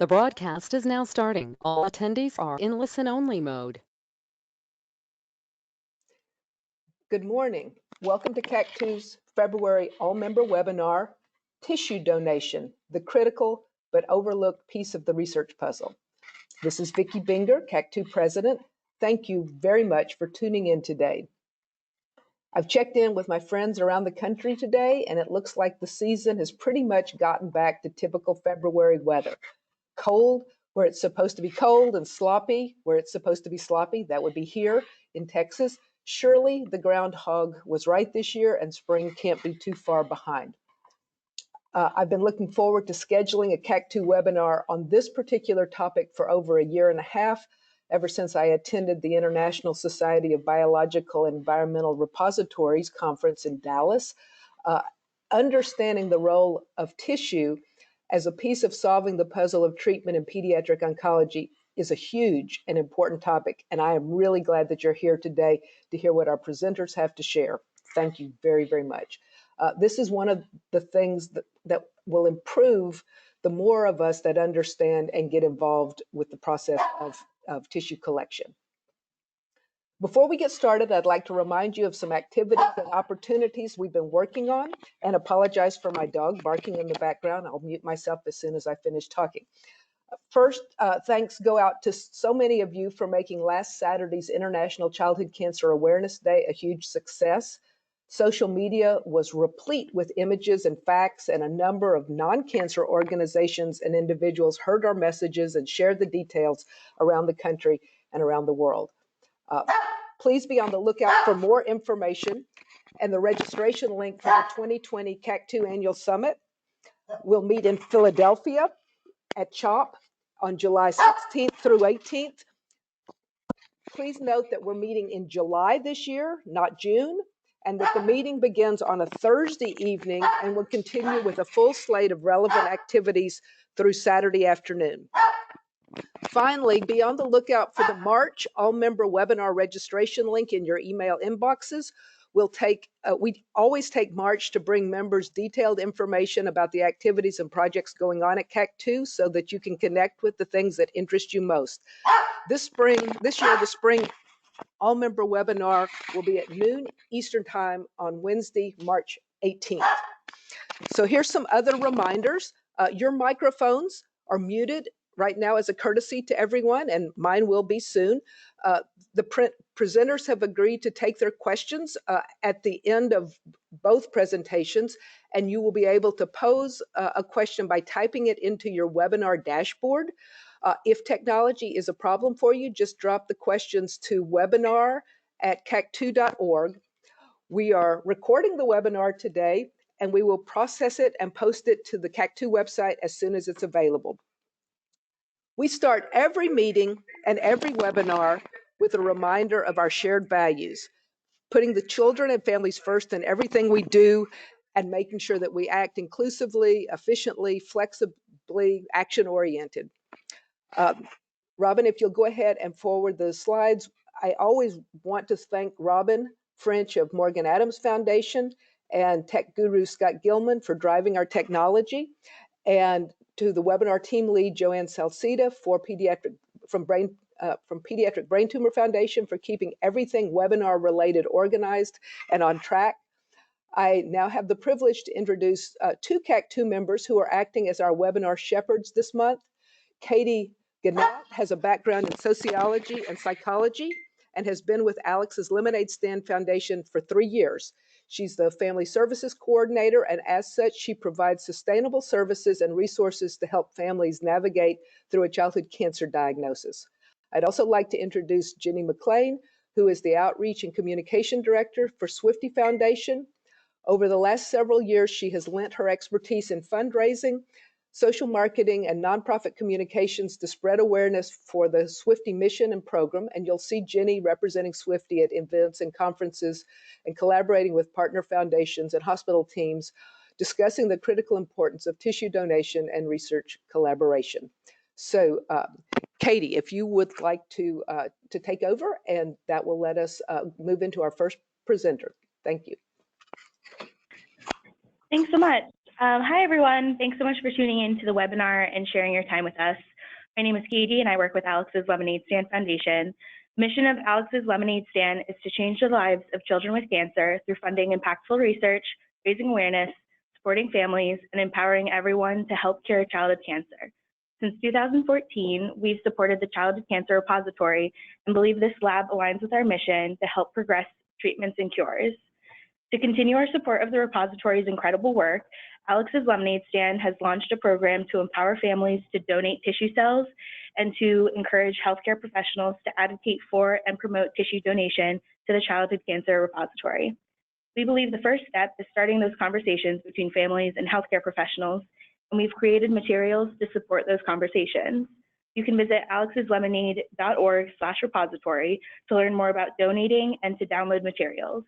The broadcast is now starting. All attendees are in listen-only mode. Good morning. Welcome to CAC2's February all-member webinar, Tissue Donation, the critical but overlooked piece of the research puzzle. This is Vicki Binger, CAC2 President. Thank you very much for tuning in today. I've checked in with my friends around the country today, and it looks like the season has pretty much gotten back to typical February weather. Cold where it's supposed to be cold, and sloppy where it's supposed to be sloppy. That would be here in Texas. Surely the groundhog was right this year, and spring can't be too far behind. I've been looking forward to scheduling a CAC2 webinar on this particular topic for over a year and a half, ever since I attended the International Society of Biological and Environmental Repositories conference in Dallas. Understanding the role of tissue as a piece of solving the puzzle of treatment in pediatric oncology is a huge and important topic, and I am really glad that you're here today to hear what our presenters have to share. Thank you very, very much. This is one of the things that will improve the more of us that understand and get involved with the process of tissue collection. Before we get started, I'd like to remind you of some activities and opportunities we've been working on, and apologize for my dog barking in the background. I'll mute myself as soon as I finish talking. First, thanks go out to so many of you for making last Saturday's International Childhood Cancer Awareness Day a huge success. Social media was replete with images and facts, and a number of non-cancer organizations and individuals heard our messages and shared the details around the country and around the world. Please be on the lookout for more information and the registration link for the 2020 CAC2 Annual Summit. We'll meet in Philadelphia at CHOP on July 16th through 18th. Please note that we're meeting in July this year, not June, and that the meeting begins on a Thursday evening and will continue with a full slate of relevant activities through Saturday afternoon. Finally, be on the lookout for the March all-member webinar registration link in your email inboxes. We always take March to bring members detailed information about the activities and projects going on at CAC2 so that you can connect with the things that interest you most. This year, the spring all-member webinar will be at noon Eastern Time on Wednesday, March 18th. So here's some other reminders. Your microphones are muted right now as a courtesy to everyone, and mine will be soon. The presenters have agreed to take their questions at the end of both presentations, and you will be able to pose a question by typing it into your webinar dashboard. If technology is a problem for you, just drop the questions to webinar@cac2.org. We are recording the webinar today, and we will process it and post it to the CAC2 website as soon as it's available. We start every meeting and every webinar with a reminder of our shared values, putting the children and families first in everything we do, and making sure that we act inclusively, efficiently, flexibly, action-oriented. Robin, if you'll go ahead and forward the slides. I always want to thank Robin French of Morgan Adams Foundation and tech guru Scott Gilman for driving our technology, and to the webinar team lead Joanne Salcida from Pediatric Brain Tumor Foundation for keeping everything webinar related organized and on track. I now have the privilege to introduce two CAC2 members who are acting as our webinar shepherds this month. Katie Gannett has a background in sociology and psychology and has been with Alex's Lemonade Stand Foundation for 3 years. She's the Family Services Coordinator, and as such, she provides sustainable services and resources to help families navigate through a childhood cancer diagnosis. I'd also like to introduce Jenny McLean, who is the Outreach and Communication Director for Swifty Foundation. Over the last several years, she has lent her expertise in fundraising, social marketing, and nonprofit communications to spread awareness for the Swifty mission and program. And you'll see Jenny representing Swifty at events and conferences and collaborating with partner foundations and hospital teams, discussing the critical importance of tissue donation and research collaboration. So Katie, if you would like to take over, and that will let us move into our first presenter. Thank you. Thanks so much. Hi, everyone. Thanks so much for tuning in to the webinar and sharing your time with us. My name is Katie, and I work with Alex's Lemonade Stand Foundation. The mission of Alex's Lemonade Stand is to change the lives of children with cancer through funding impactful research, raising awareness, supporting families, and empowering everyone to help cure childhood cancer. Since 2014, we've supported the Childhood Cancer Repository and believe this lab aligns with our mission to help progress treatments and cures. To continue our support of the repository's incredible work, Alex's Lemonade Stand has launched a program to empower families to donate tissue cells and to encourage healthcare professionals to advocate for and promote tissue donation to the Childhood Cancer Repository. We believe the first step is starting those conversations between families and healthcare professionals, and we've created materials to support those conversations. You can visit alexslemonade.org/repository to learn more about donating and to download materials.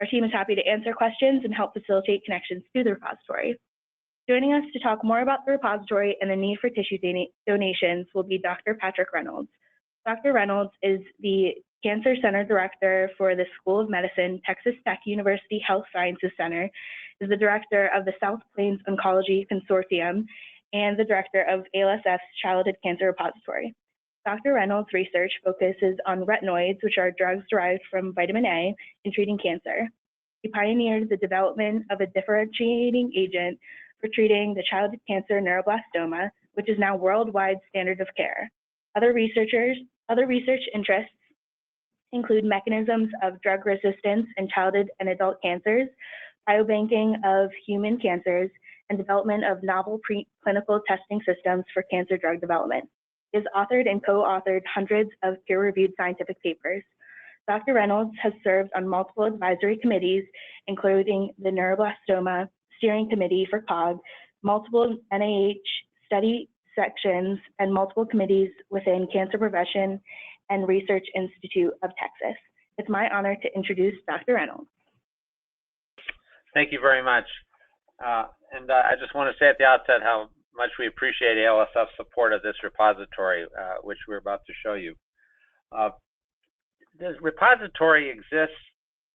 Our team is happy to answer questions and help facilitate connections to the repository. Joining us to talk more about the repository and the need for tissue donations will be Dr. Patrick Reynolds. Dr. Reynolds is the Cancer Center Director for the School of Medicine, Texas Tech University Health Sciences Center, is the Director of the South Plains Oncology Consortium, and the Director of ALSF's Childhood Cancer Repository. Dr. Reynolds' research focuses on retinoids, which are drugs derived from vitamin A, in treating cancer. He pioneered the development of a differentiating agent for treating the childhood cancer neuroblastoma, which is now worldwide standard of care. Other research interests include mechanisms of drug resistance in childhood and adult cancers, biobanking of human cancers, and development of novel preclinical testing systems for cancer drug development. He has authored and co-authored hundreds of peer-reviewed scientific papers. Dr. Reynolds has served on multiple advisory committees, including the Neuroblastoma Steering Committee for COG, multiple NIH study sections, and multiple committees within Cancer Prevention and Research Institute of Texas. It's my honor to introduce Dr. Reynolds. Thank you very much. I just want to say at the outset how much we appreciate ALSF's support of this repository, which we're about to show you. This repository exists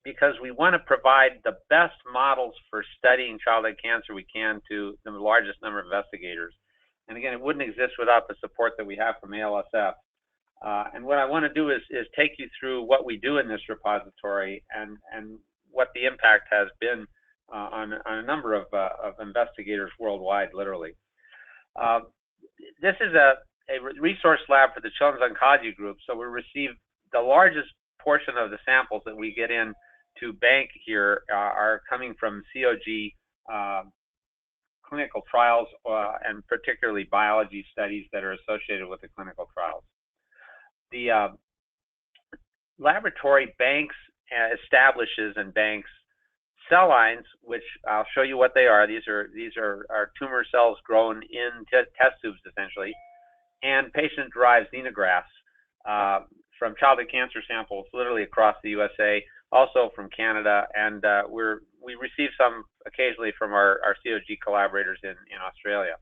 because we want to provide the best models for studying childhood cancer we can to the largest number of investigators. And again, it wouldn't exist without the support that we have from ALSF. And what I want to do is take you through what we do in this repository and what the impact has been on a number of investigators worldwide, literally. This is a resource lab for the Children's Oncology Group, so we receive the largest portion of the samples that we get in to bank here are coming from COG clinical trials and particularly biology studies that are associated with the clinical trials. The laboratory banks, establishes and banks cell lines, which I'll show you what they are. These are tumor cells grown in test tubes, essentially, and patient-derived xenografts from childhood cancer samples literally across the USA, also from Canada, and we receive some occasionally from our COG collaborators in Australia.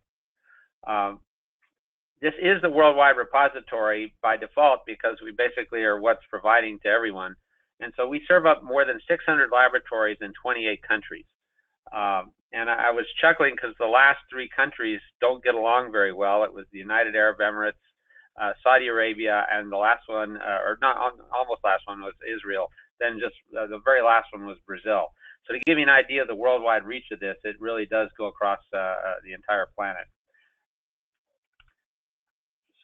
This is the worldwide repository by default because we basically are what's providing to everyone. And so we serve up more than 600 laboratories in 28 countries. And I was chuckling because the last 3 countries don't get along very well. It was the United Arab Emirates, Saudi Arabia, and the last one, or not almost last one, was Israel. Then just the very last one was Brazil. So to give you an idea of the worldwide reach of this, it really does go across the entire planet.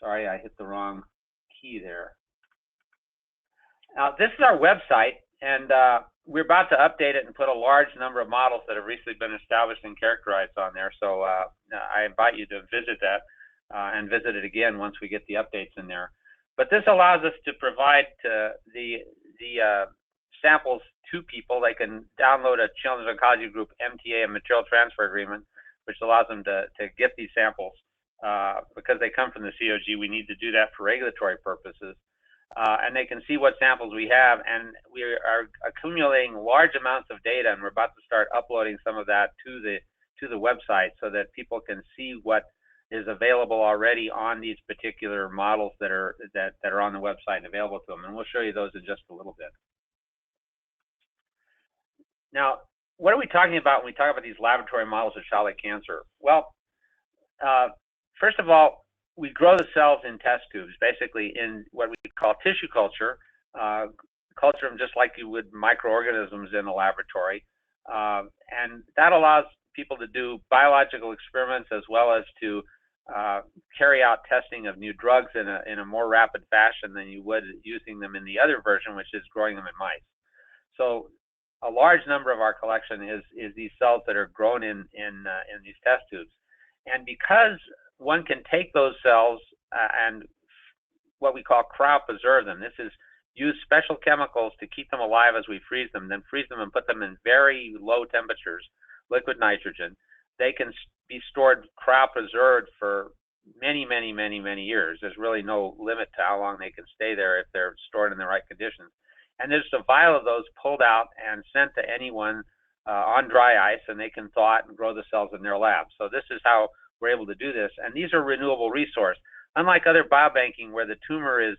Sorry, I hit the wrong key there. Now, this is our website, and we're about to update it and put a large number of models that have recently been established and characterized on there. So I invite you to visit that and visit it again once we get the updates in there. But this allows us to provide the samples to people. They can download a Children's Oncology Group MTA, a material transfer agreement, which allows them to get these samples. Because they come from the COG, we need to do that for regulatory purposes. And they can see what samples we have, and we are accumulating large amounts of data, and we're about to start uploading some of that to the website so that people can see what is available already on these particular models that are on the website and available to them. And we'll show you those in just a little bit. Now, what are we talking about when we talk about these laboratory models of childhood cancer? Well, first of all, we grow the cells in test tubes, basically in what we call tissue culture, culture them just like you would microorganisms in a laboratory. And that allows people to do biological experiments as well as to carry out testing of new drugs in a more rapid fashion than you would using them in the other version, which is growing them in mice. So a large number of our collection is these cells that are grown in these test tubes. And because one can take those cells and what we call cryopreserve them, this is use special chemicals to keep them alive as we freeze them, then freeze them and put them in very low temperatures, liquid nitrogen. They can be stored cryopreserved for many, many, many, many years. There's really no limit to how long they can stay there if they're stored in the right conditions. And there's a vial of those pulled out and sent to anyone on dry ice, and they can thaw it and grow the cells in their lab. So this is how we're able to do this. And these are renewable resource. Unlike other biobanking where the tumor is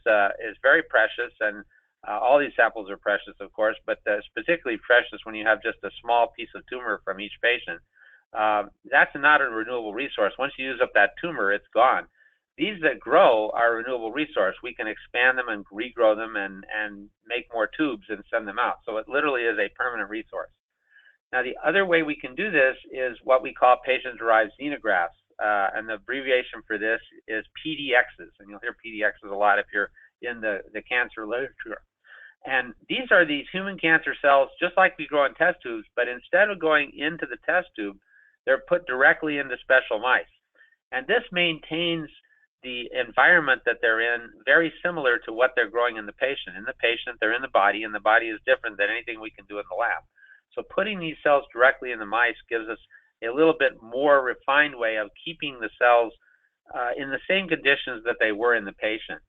very precious, and all these samples are precious, of course, but it's particularly precious when you have just a small piece of tumor from each patient. That's not a renewable resource. Once you use up that tumor, it's gone. These that grow are a renewable resource. We can expand them and regrow them and make more tubes and send them out. So it literally is a permanent resource. Now, the other way we can do this is what we call patient-derived xenografts. And the abbreviation for this is PDXs. And you'll hear PDXs a lot if you're in the cancer literature. And these are these human cancer cells, just like we grow in test tubes, but instead of going into the test tube, they're put directly into special mice. And this maintains the environment that they're in very similar to what they're growing in the patient. In the patient, they're in the body, and the body is different than anything we can do in the lab. So putting these cells directly in the mice gives us a little bit more refined way of keeping the cells in the same conditions that they were in the patient.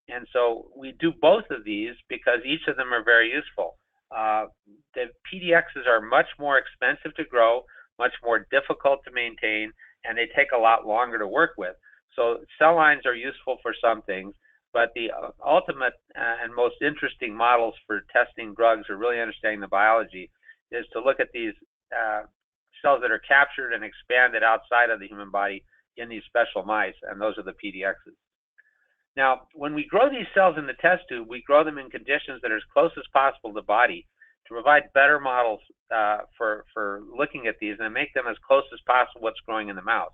And so we do both of these because each of them are very useful. The PDXs are much more expensive to grow, much more difficult to maintain, and they take a lot longer to work with. So cell lines are useful for some things, but the ultimate and most interesting models for testing drugs or really understanding the biology is to look at these cells that are captured and expanded outside of the human body in these special mice, and those are the PDXs. Now, when we grow these cells in the test tube, we grow them in conditions that are as close as possible to the body to provide better models for looking at these and make them as close as possible what's growing in the mouse.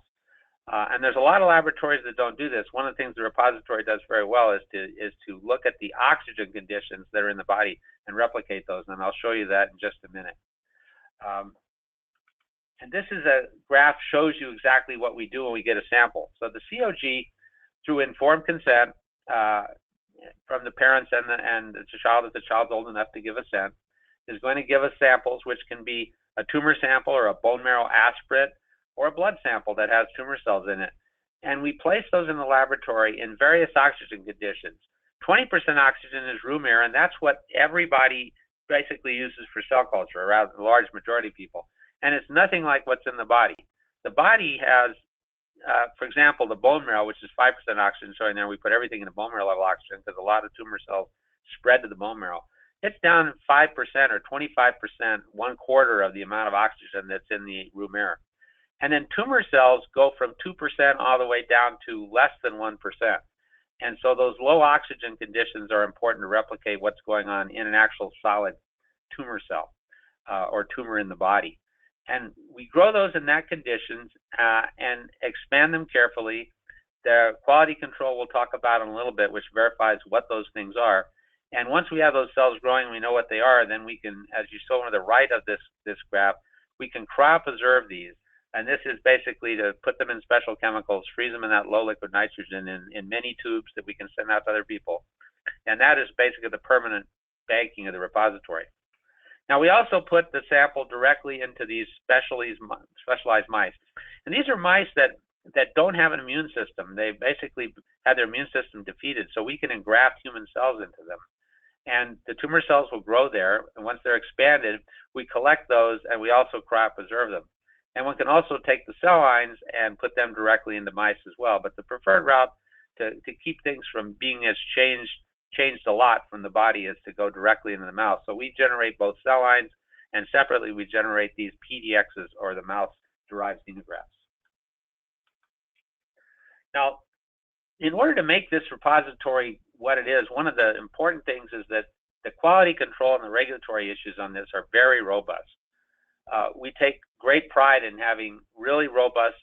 And there's a lot of laboratories that don't do this. One of the things the repository does very well is to look at the oxygen conditions that are in the body and replicate those, and I'll show you that in just a minute. And this is a graph shows you exactly what we do when we get a sample. So the COG, through informed consent from the parents and the child, if the child's old enough to give assent, is going to give us samples, which can be a tumor sample or a bone marrow aspirate or a blood sample that has tumor cells in it. And we place those in the laboratory in various oxygen conditions. 20% oxygen is room air, and that's what everybody basically uses for cell culture, or a large majority of people. And it's nothing like what's in the body. The body has, for example, the bone marrow, which is 5% oxygen showing there. We put everything in the bone marrow level oxygen because a lot of tumor cells spread to the bone marrow. It's down 5% or 25%, 1/4 of the amount of oxygen that's in the room air. And then tumor cells go from 2% all the way down to less than 1%. And so those low oxygen conditions are important to replicate what's going on in an actual solid tumor cell or tumor in the body. And we grow those in that conditions and expand them carefully. The quality control we'll talk about in a little bit, which verifies what those things are. And once we have those cells growing, we know what they are, then we can, as you saw on the right of this graph, we can cryopreserve these. And this is basically to put them in special chemicals, freeze them in that low liquid nitrogen in many tubes that we can send out to other people. And that is basically the permanent banking of the repository. Now, we also put the sample directly into these specialized mice. And these are mice that don't have an immune system. They basically have their immune system defeated, so we can engraft human cells into them. And the tumor cells will grow there, and once they're expanded, we collect those, and we also cryopreserve them. And one can also take the cell lines and put them directly into mice as well. But the preferred route to keep things from being as changed a lot from the body is to go directly into the mouse. So we generate both cell lines, and separately we generate these PDXs, or the mouse-derived xenografts. Now, in order to make this repository what it is, one of the important things is that the quality control and the regulatory issues on this are very robust. We take great pride in having really robust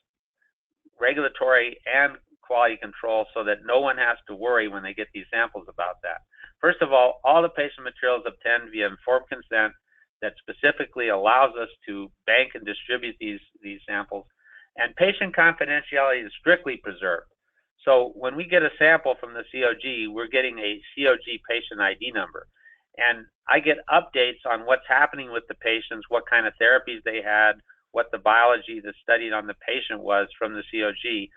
regulatory and quality control so that no one has to worry when they get these samples about that. First of all the patient materials obtained via informed consent that specifically allows us to bank and distribute these samples, and patient confidentiality is strictly preserved. So when we get a sample from the COG, we're getting a COG patient ID number. And I get updates on what's happening with the patients, what kind of therapies they had, what the biology that's studied on the patient was from the COG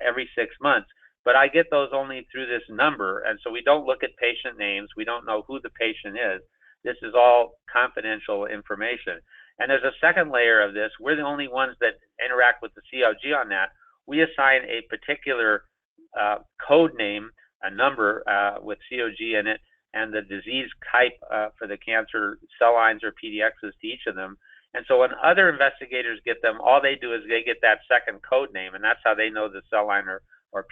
every 6 months. But I get those only through this number, and so we don't look at patient names. We don't know who the patient is. This is all confidential information. And there's a second layer of this. We're the only ones that interact with the COG on that. We assign a particular code name, a number with COG in it, and the disease type for the cancer cell lines or PDXs to each of them. And so when other investigators get them, all they do is they get that second code name, and that's how they know the cell line or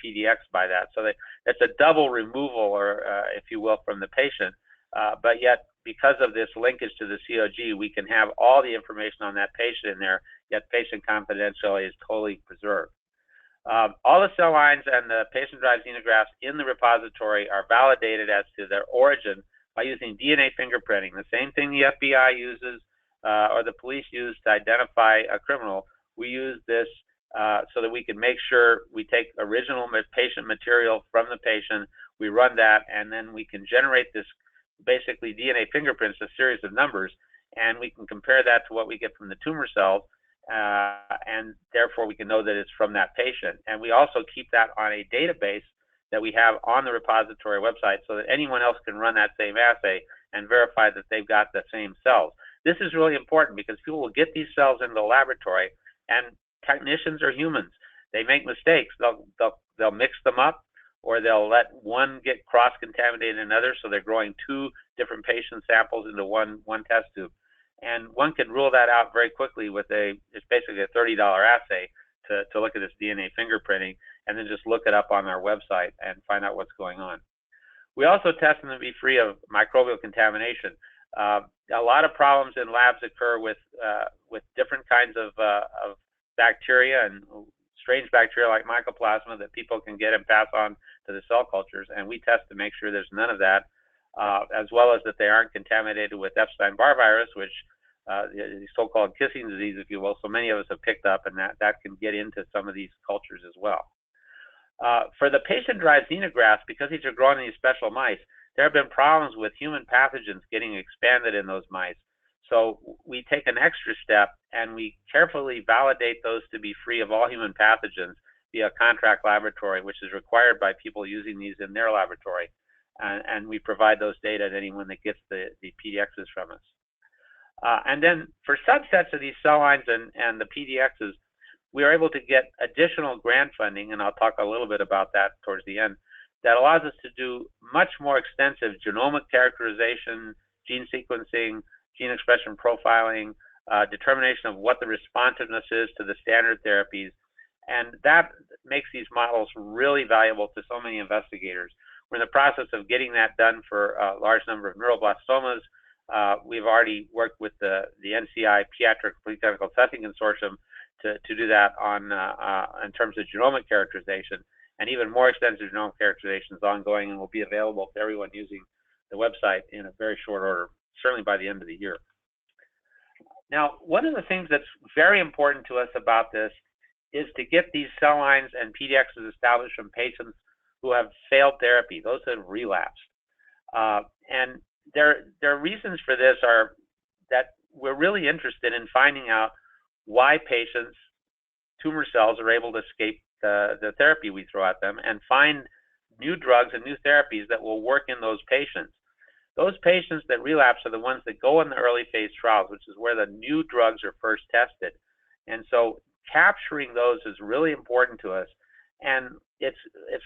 PDX by that. So that's a double removal, or if you will, from the patient. But yet, because of this linkage to the COG, we can have all the information on that patient in there, yet patient confidentiality is totally preserved. All the cell lines and the patient-derived xenografts in the repository are validated as to their origin by using DNA fingerprinting, the same thing the FBI uses or the police use to identify a criminal. We use this so that we can make sure we take original patient material from the patient, we run that, and then we can generate this basically DNA fingerprints, a series of numbers, and we can compare that to what we get from the tumor cells. And therefore we can know that it's from that patient. And we also keep that on a database that we have on the repository website so that anyone else can run that same assay and verify that they've got the same cells. This is really important because people will get these cells into the laboratory, and technicians are humans. They make mistakes. They'll mix them up, or they'll let one get cross-contaminated another, so they're growing 2 different patient samples into one test tube. And one can rule that out very quickly with it's basically a $30 assay to look at this DNA fingerprinting, and then just look it up on our website and find out what's going on. We also test them to be free of microbial contamination. A lot of problems in labs occur with different kinds of bacteria and strange bacteria like mycoplasma that people can get and pass on to the cell cultures, and we test to make sure there's none of that. As well as that they aren't contaminated with Epstein-Barr virus, which the so-called kissing disease, if you will, so many of us have picked up, and that can get into some of these cultures as well. For the patient-derived xenografts, because these are grown in these special mice, there have been problems with human pathogens getting expanded in those mice. So we take an extra step, and we carefully validate those to be free of all human pathogens via a contract laboratory, which is required by people using these in their laboratory. And we provide those data to anyone that gets the PDXs from us. And then for subsets of these cell lines and the PDXs, we are able to get additional grant funding, and I'll talk a little bit about that towards the end, that allows us to do much more extensive genomic characterization, gene sequencing, gene expression profiling, determination of what the responsiveness is to the standard therapies. And that makes these models really valuable to so many investigators. We're in the process of getting that done for a large number of neuroblastomas. We've already worked with the NCI Pediatric Preclinical Testing Consortium to do that on in terms of genomic characterization, and even more extensive genomic characterization is ongoing and will be available to everyone using the website in a very short order, certainly by the end of the year. Now, one of the things that's very important to us about this is to get these cell lines and PDXs established from patients who have failed therapy, those that have relapsed. And their reasons for this are that we're really interested in finding out why patients' tumor cells are able to escape the therapy we throw at them and find new drugs and new therapies that will work in those patients. Those patients that relapse are the ones that go in the early phase trials, which is where the new drugs are first tested. And so capturing those is really important to us. And it's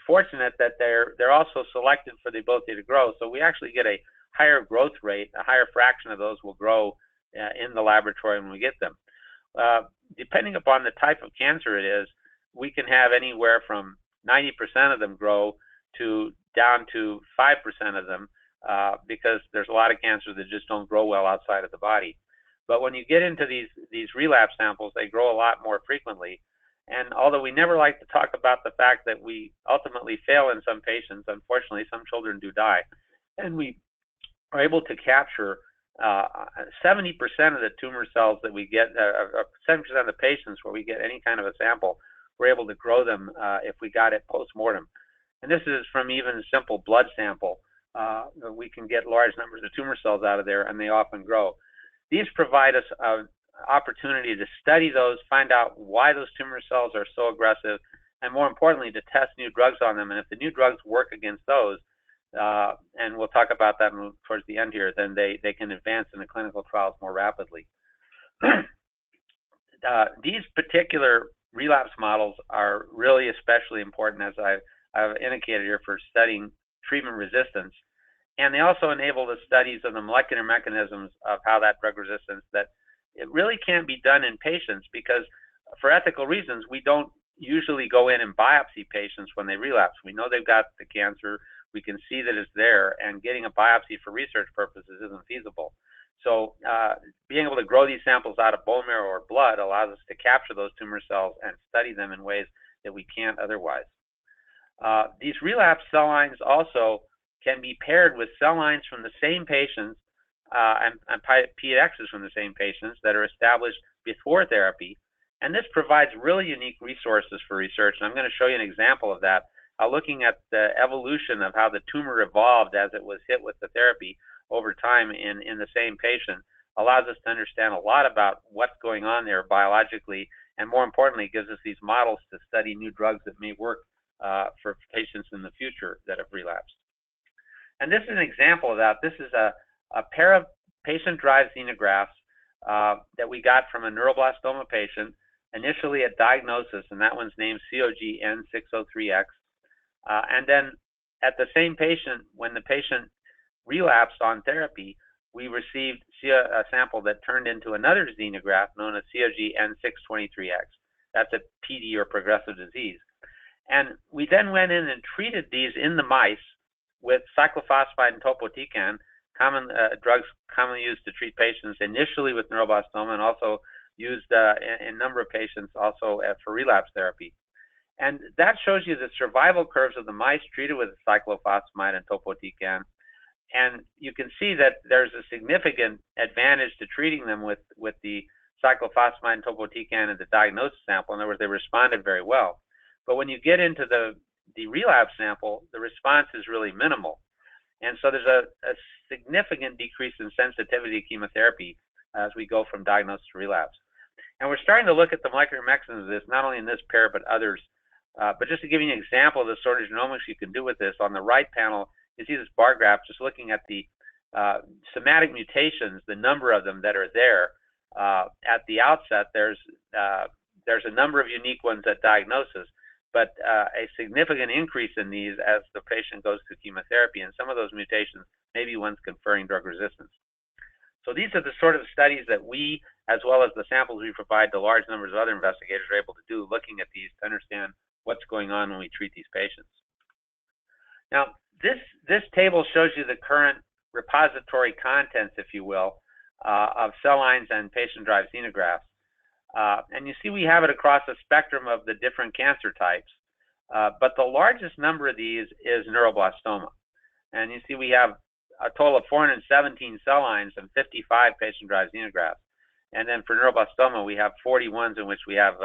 fortunate that they're also selected for the ability to grow. So we actually get a higher growth rate, a higher fraction of those will grow in the laboratory when we get them. Depending upon the type of cancer it is, we can have anywhere from 90% of them grow to down to 5% of them because there's a lot of cancers that just don't grow well outside of the body. But when you get into these relapse samples, they grow a lot more frequently. And although we never like to talk about the fact that we ultimately fail in some patients, unfortunately, some children do die. And we are able to capture 70% of the tumor cells that we get, 70% of the patients where we get any kind of a sample, we're able to grow them if we got it post-mortem. And this is from even a simple blood sample. We can get large numbers of tumor cells out of there, and they often grow. These provide us an opportunity to study those, find out why those tumor cells are so aggressive, and more importantly, to test new drugs on them. And if the new drugs work against those, and we'll talk about that towards the end here, then they can advance in the clinical trials more rapidly. These particular relapse models are really especially important, as I've indicated here, for studying treatment resistance. And they also enable the studies of the molecular mechanisms of how that drug resistance, that it really can't be done in patients because for ethical reasons, we don't usually go in and biopsy patients when they relapse. We know they've got the cancer, we can see that it's there, and getting a biopsy for research purposes isn't feasible. So being able to grow these samples out of bone marrow or blood allows us to capture those tumor cells and study them in ways that we can't otherwise. These relapse cell lines also can be paired with cell lines from the same patients and PDXs from the same patients that are established before therapy. And this provides really unique resources for research. And I'm going to show you an example of that, looking at the evolution of how the tumor evolved as it was hit with the therapy over time in the same patient, allows us to understand a lot about what's going on there biologically, and more importantly, gives us these models to study new drugs that may work for patients in the future that have relapsed. And this is an example of that. This is a pair of patient-derived xenografts that we got from a neuroblastoma patient, initially at diagnosis, and that one's named COG-N603X. And then at the same patient, when the patient relapsed on therapy, we received a sample that turned into another xenograft known as COG-N623X. That's a PD, or progressive disease. And we then went in and treated these in the mice with cyclophosphamide and topotecan, common drugs commonly used to treat patients initially with neuroblastoma, and also used in a number of patients also for relapse therapy. And that shows you the survival curves of the mice treated with cyclophosphamide and topotecan. And you can see that there's a significant advantage to treating them with the cyclophosphamide and topotecan in the diagnosis sample. In other words, they responded very well. But when you get into the relapse sample, the response is really minimal. And so there's a significant decrease in sensitivity to chemotherapy as we go from diagnosis to relapse. And we're starting to look at the molecular mechanisms of this, not only in this pair, but others. But just to give you an example of the sort of genomics you can do with this, on the right panel, you see this bar graph just looking at the somatic mutations, the number of them that are there. At the outset, there's a number of unique ones at diagnosis, but a significant increase in these as the patient goes through chemotherapy, and some of those mutations may be ones conferring drug resistance. So these are the sort of studies that we, as well as the samples we provide to large numbers of other investigators, are able to do, looking at these to understand what's going on when we treat these patients. Now, this table shows you the current repository contents, if you will, of cell lines and patient-derived xenografts. And you see we have it across a spectrum of the different cancer types, but the largest number of these is neuroblastoma. And you see we have a total of 417 cell lines and 55 patient-derived xenografts. And then for neuroblastoma, we have 41 in which we have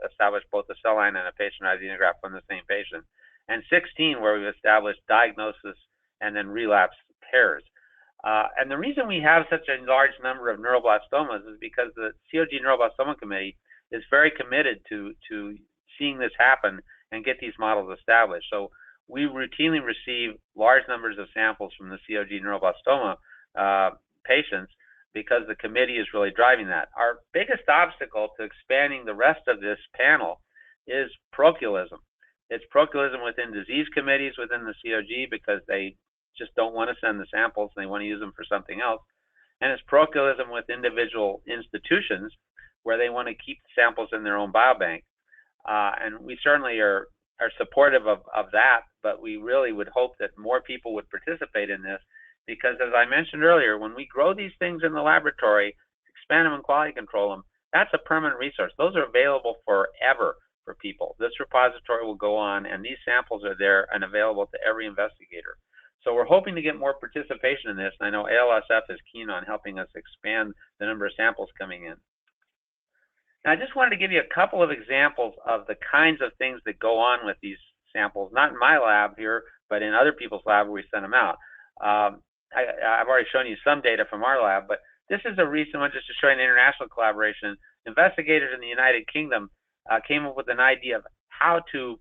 established both a cell line and a patient-derived xenograft from the same patient, and 16 where we've established diagnosis and then relapse pairs. And the reason we have such a large number of neuroblastomas is because the COG Neuroblastoma Committee is very committed to seeing this happen and get these models established. So we routinely receive large numbers of samples from the COG neuroblastoma patients because the committee is really driving that. Our biggest obstacle to expanding the rest of this panel is parochialism. It's parochialism within disease committees within the COG because they just don't want to send the samples, and they want to use them for something else. And it's parochialism with individual institutions where they want to keep samples in their own biobank. And we certainly are are supportive of that, but we really would hope that more people would participate in this, because as I mentioned earlier, when we grow these things in the laboratory, expand them and quality control them, that's a permanent resource. Those are available forever for people. This repository will go on, and these samples are there and available to every investigator. So we're hoping to get more participation in this, and I know ALSF is keen on helping us expand the number of samples coming in. Now, I just wanted to give you a couple of examples of the kinds of things that go on with these samples, not in my lab here, but in other people's lab where we send them out. I've already shown you some data from our lab, but this is a recent one just to show you an international collaboration. Investigators in the United Kingdom came up with an idea of how to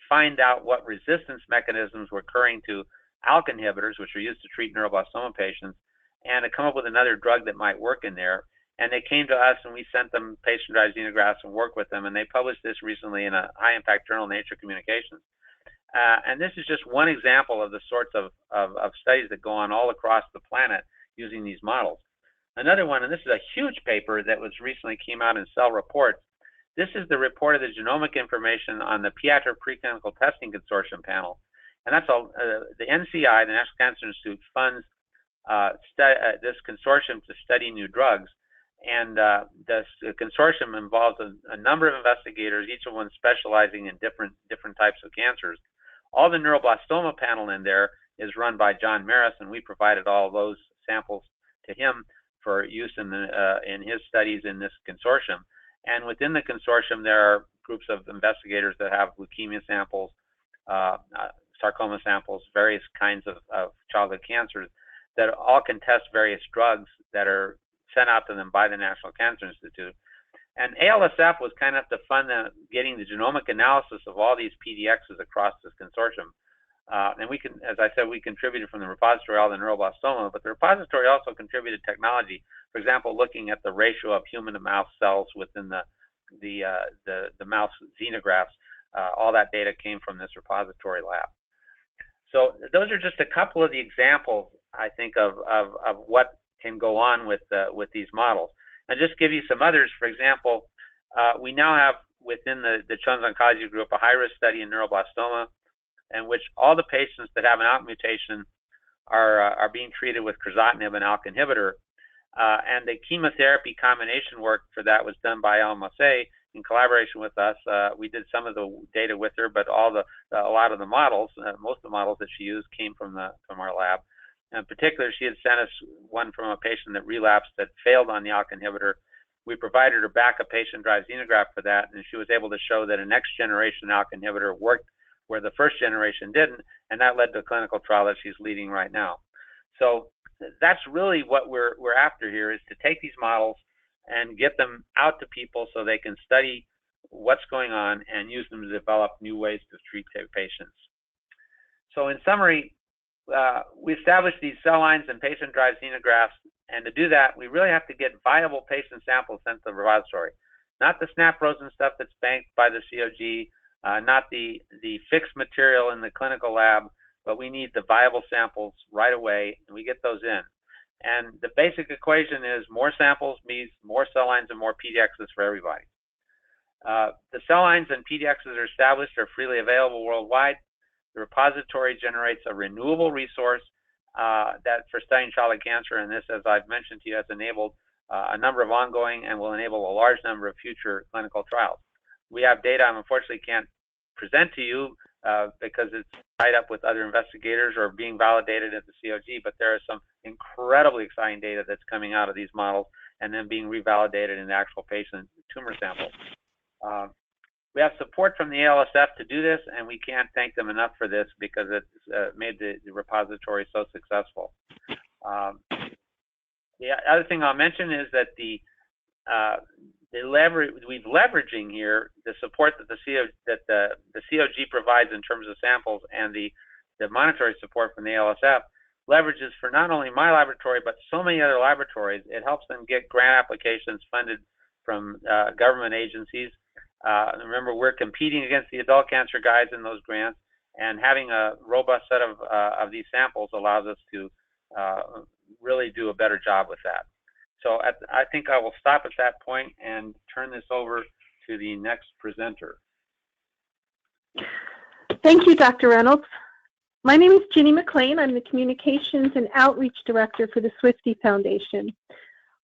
find out what resistance mechanisms were occurring to ALK inhibitors, which are used to treat neuroblastoma patients, and to come up with another drug that might work in there. And they came to us, and we sent them patient-derived xenografts and worked with them, and they published this recently in a high-impact journal, Nature Communications. And this is just one example of the sorts of studies that go on all across the planet using these models. Another one, and this is a huge paper that was recently came out in Cell Reports. This is the report of the genomic information on the Pediatric Preclinical Testing Consortium panel. And that's all, the NCI, the National Cancer Institute, funds this consortium to study new drugs. And the consortium involves a number of investigators, each of them specializing in different types of cancers. All the neuroblastoma panel in there is run by John Maris, and we provided all those samples to him for use in his studies in this consortium. And within the consortium, there are groups of investigators that have leukemia samples, sarcoma samples, various kinds of childhood cancers that all can test various drugs that are sent out to them by the National Cancer Institute. And ALSF was kind enough to fund getting the genomic analysis of all these PDXs across this consortium. And we can, as I said, we contributed from the repository all the neuroblastoma, but the repository also contributed technology. For example, looking at the ratio of human to mouse cells within the mouse xenografts. All that data came from this repository lab. So those are just a couple of the examples, I think, of what can go on with these models. And just give you some others. For example, we now have within the Children's Oncology Group a high-risk study in neuroblastoma, in which all the patients that have an ALK mutation are being treated with crizotinib, an ALK inhibitor. And the chemotherapy combination work for that was done by Alma Mosé in collaboration with us. We did some of the data with her, but a lot of the models, most of the models that she used came from our lab. In particular, she had sent us one from a patient that relapsed that failed on the ALK inhibitor. We provided her back a patient-derived xenograft for that, and she was able to show that a next-generation ALK inhibitor worked where the first generation didn't, and that led to a clinical trial that she's leading right now. So that's really what we're after here, is to take these models and get them out to people so they can study what's going on and use them to develop new ways to treat patients. So in summary, we established these cell lines and patient-derived xenografts, and to do that, we really have to get viable patient samples sent to the repository. Not the snap-frozen stuff that's banked by the COG, not the fixed material in the clinical lab, but we need the viable samples right away, and we get those in. And the basic equation is more samples means more cell lines and more PDXs for everybody. The cell lines and PDXs are established, are freely available worldwide. The repository generates a renewable resource that for studying childhood cancer, and this, as I've mentioned to you, has enabled a number of ongoing and will enable a large number of future clinical trials. We have data I unfortunately can't present to you because it's tied up with other investigators or being validated at the COG, but there is some incredibly exciting data that's coming out of these models and then being revalidated in the actual patient tumor samples. We have support from the ALSF to do this, and we can't thank them enough for this because it's made the repository so successful. The other thing I'll mention is that we've leveraging here the support that the COG provides in terms of samples, and the monetary support from the ALSF leverages for not only my laboratory but so many other laboratories. It helps them get grant applications funded from government agencies. Remember, we're competing against the adult cancer guys in those grants, and having a robust set of these samples allows us to really do a better job with that. So I think I will stop at that point and turn this over to the next presenter. Thank you, Dr. Reynolds. My name is Ginny McLean. I'm the Communications and Outreach Director for the Swifty Foundation.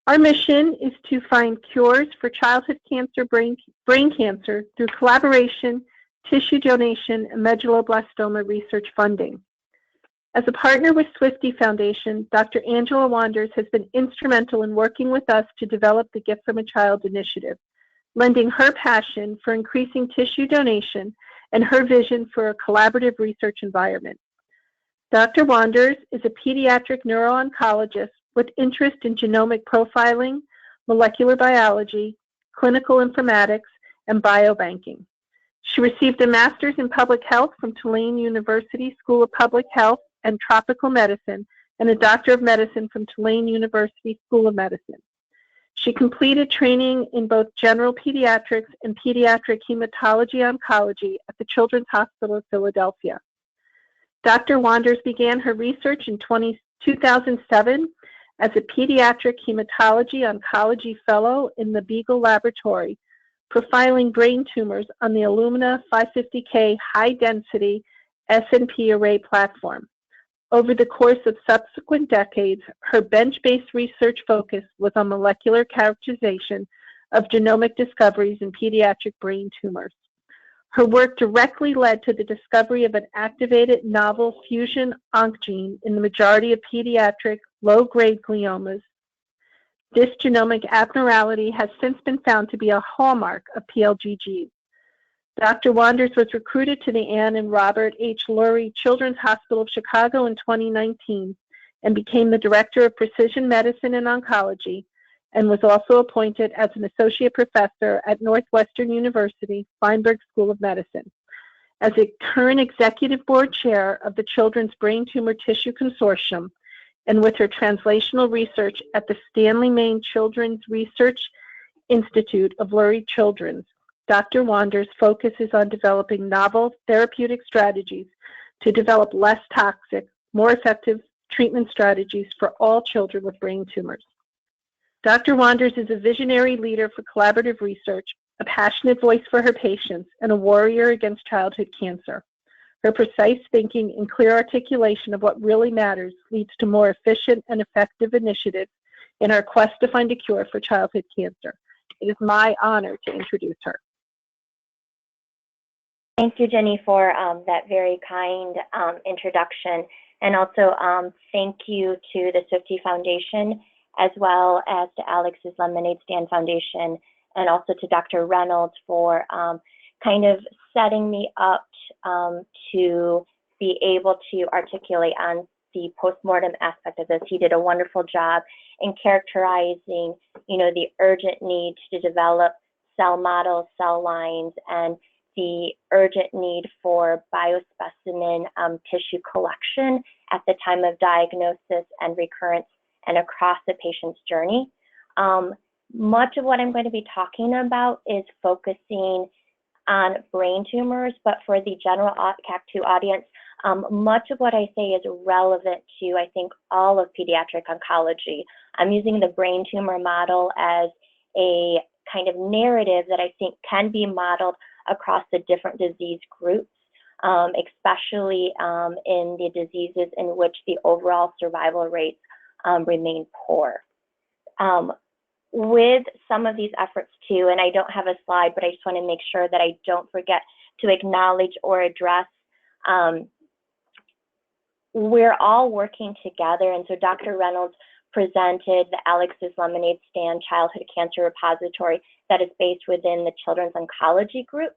Our mission is to find cures for childhood cancer, brain cancer through collaboration, tissue donation, and medulloblastoma research funding. As a partner with Swifty Foundation, Dr. Angela Wanders has been instrumental in working with us to develop the Gift from a Child initiative, lending her passion for increasing tissue donation and her vision for a collaborative research environment. Dr. Wanders is a pediatric neuro-oncologist with interest in genomic profiling, molecular biology, clinical informatics, and biobanking. She received a master's in public health from Tulane University School of Public Health and Tropical Medicine, and a Doctor of Medicine from Tulane University School of Medicine. She completed training in both general pediatrics and pediatric hematology-oncology at the Children's Hospital of Philadelphia. Dr. Wanders began her research in 2007 as a pediatric hematology-oncology fellow in the Beagle Laboratory, profiling brain tumors on the Illumina 550K high-density SNP array platform. Over the course of subsequent decades, her bench-based research focus was on molecular characterization of genomic discoveries in pediatric brain tumors. Her work directly led to the discovery of an activated novel fusion oncogene in the majority of pediatric low-grade gliomas. This genomic abnormality has since been found to be a hallmark of PLGG. Dr. Wanders was recruited to the Ann and Robert H. Lurie Children's Hospital of Chicago in 2019 and became the Director of Precision Medicine and Oncology, and was also appointed as an Associate Professor at Northwestern University Feinberg School of Medicine. As a current Executive Board Chair of the Children's Brain Tumor Tissue Consortium, and with her translational research at the Stanley Main Children's Research Institute of Lurie Children's, Dr. Wanders focuses on developing novel therapeutic strategies to develop less toxic, more effective treatment strategies for all children with brain tumors. Dr. Wanders is a visionary leader for collaborative research, a passionate voice for her patients, and a warrior against childhood cancer. Her precise thinking and clear articulation of what really matters leads to more efficient and effective initiatives in our quest to find a cure for childhood cancer. It is my honor to introduce her. Thank you, Jenny, for that very kind introduction. And also thank you to the Swifty Foundation, as well as to Alex's Lemonade Stand Foundation, and also to Dr. Reynolds for kind of setting me up to be able to articulate on the postmortem aspect of this. He did a wonderful job in characterizing, the urgent need to develop cell models, cell lines, and the urgent need for biospecimen tissue collection at the time of diagnosis and recurrence and across the patient's journey. Much of what I'm going to be talking about is focusing on brain tumors, but for the general CAC2 audience, much of what I say is relevant to, I think, all of pediatric oncology. I'm using the brain tumor model as a kind of narrative that I think can be modeled across the different disease groups, especially in the diseases in which the overall survival rates remain poor. With some of these efforts too, and I don't have a slide, but I just want to make sure that I don't forget to acknowledge or address, we're all working together. And so Dr. Reynolds presented the Alex's Lemonade Stand Childhood Cancer Repository that is based within the Children's Oncology Group.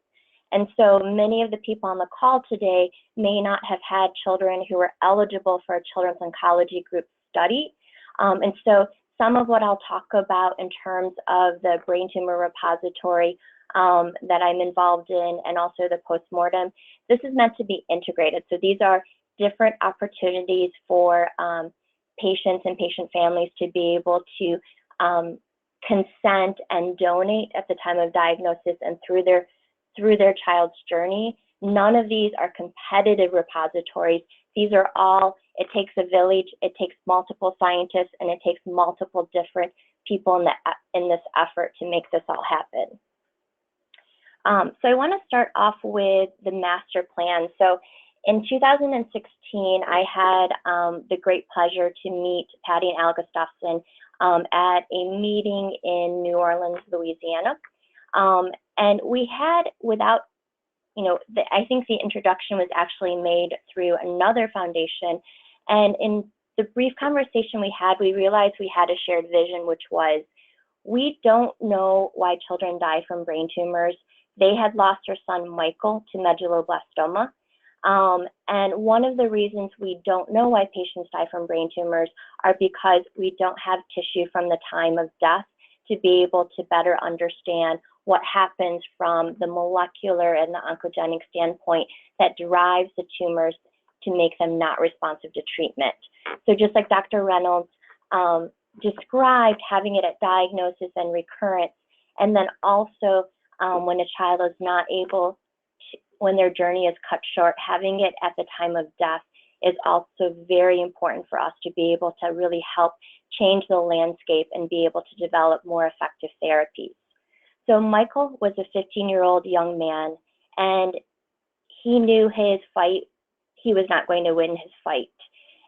And so many of the people on the call today may not have had children who were eligible for a Children's Oncology Group study. And so some of what I'll talk about in terms of the brain tumor repository that I'm involved in, and also the postmortem, this is meant to be integrated. So these are different opportunities for patients and patient families to be able to consent and donate at the time of diagnosis and through their child's journey. None of these are competitive repositories. These are all, it takes a village, it takes multiple scientists, and it takes multiple different people in this effort to make this all happen. So I want to start off with the master plan. So in 2016, I had the great pleasure to meet Patty and Al Gustafson at a meeting in New Orleans, Louisiana. And we had, without, I think the introduction was actually made through another foundation. And in the brief conversation we had, we realized we had a shared vision, which was, we don't know why children die from brain tumors. They had lost their son, Michael, to medulloblastoma. And one of the reasons we don't know why patients die from brain tumors are because we don't have tissue from the time of death to be able to better understand what happens from the molecular and the oncogenic standpoint that drives the tumors to make them not responsive to treatment. So just like Dr. Reynolds described, having it at diagnosis and recurrence, and then also when a child is not able to, when their journey is cut short, having it at the time of death is also very important for us to be able to really help change the landscape and be able to develop more effective therapies. So Michael was a 15-year-old young man, and he knew his fight, he was not going to win his fight.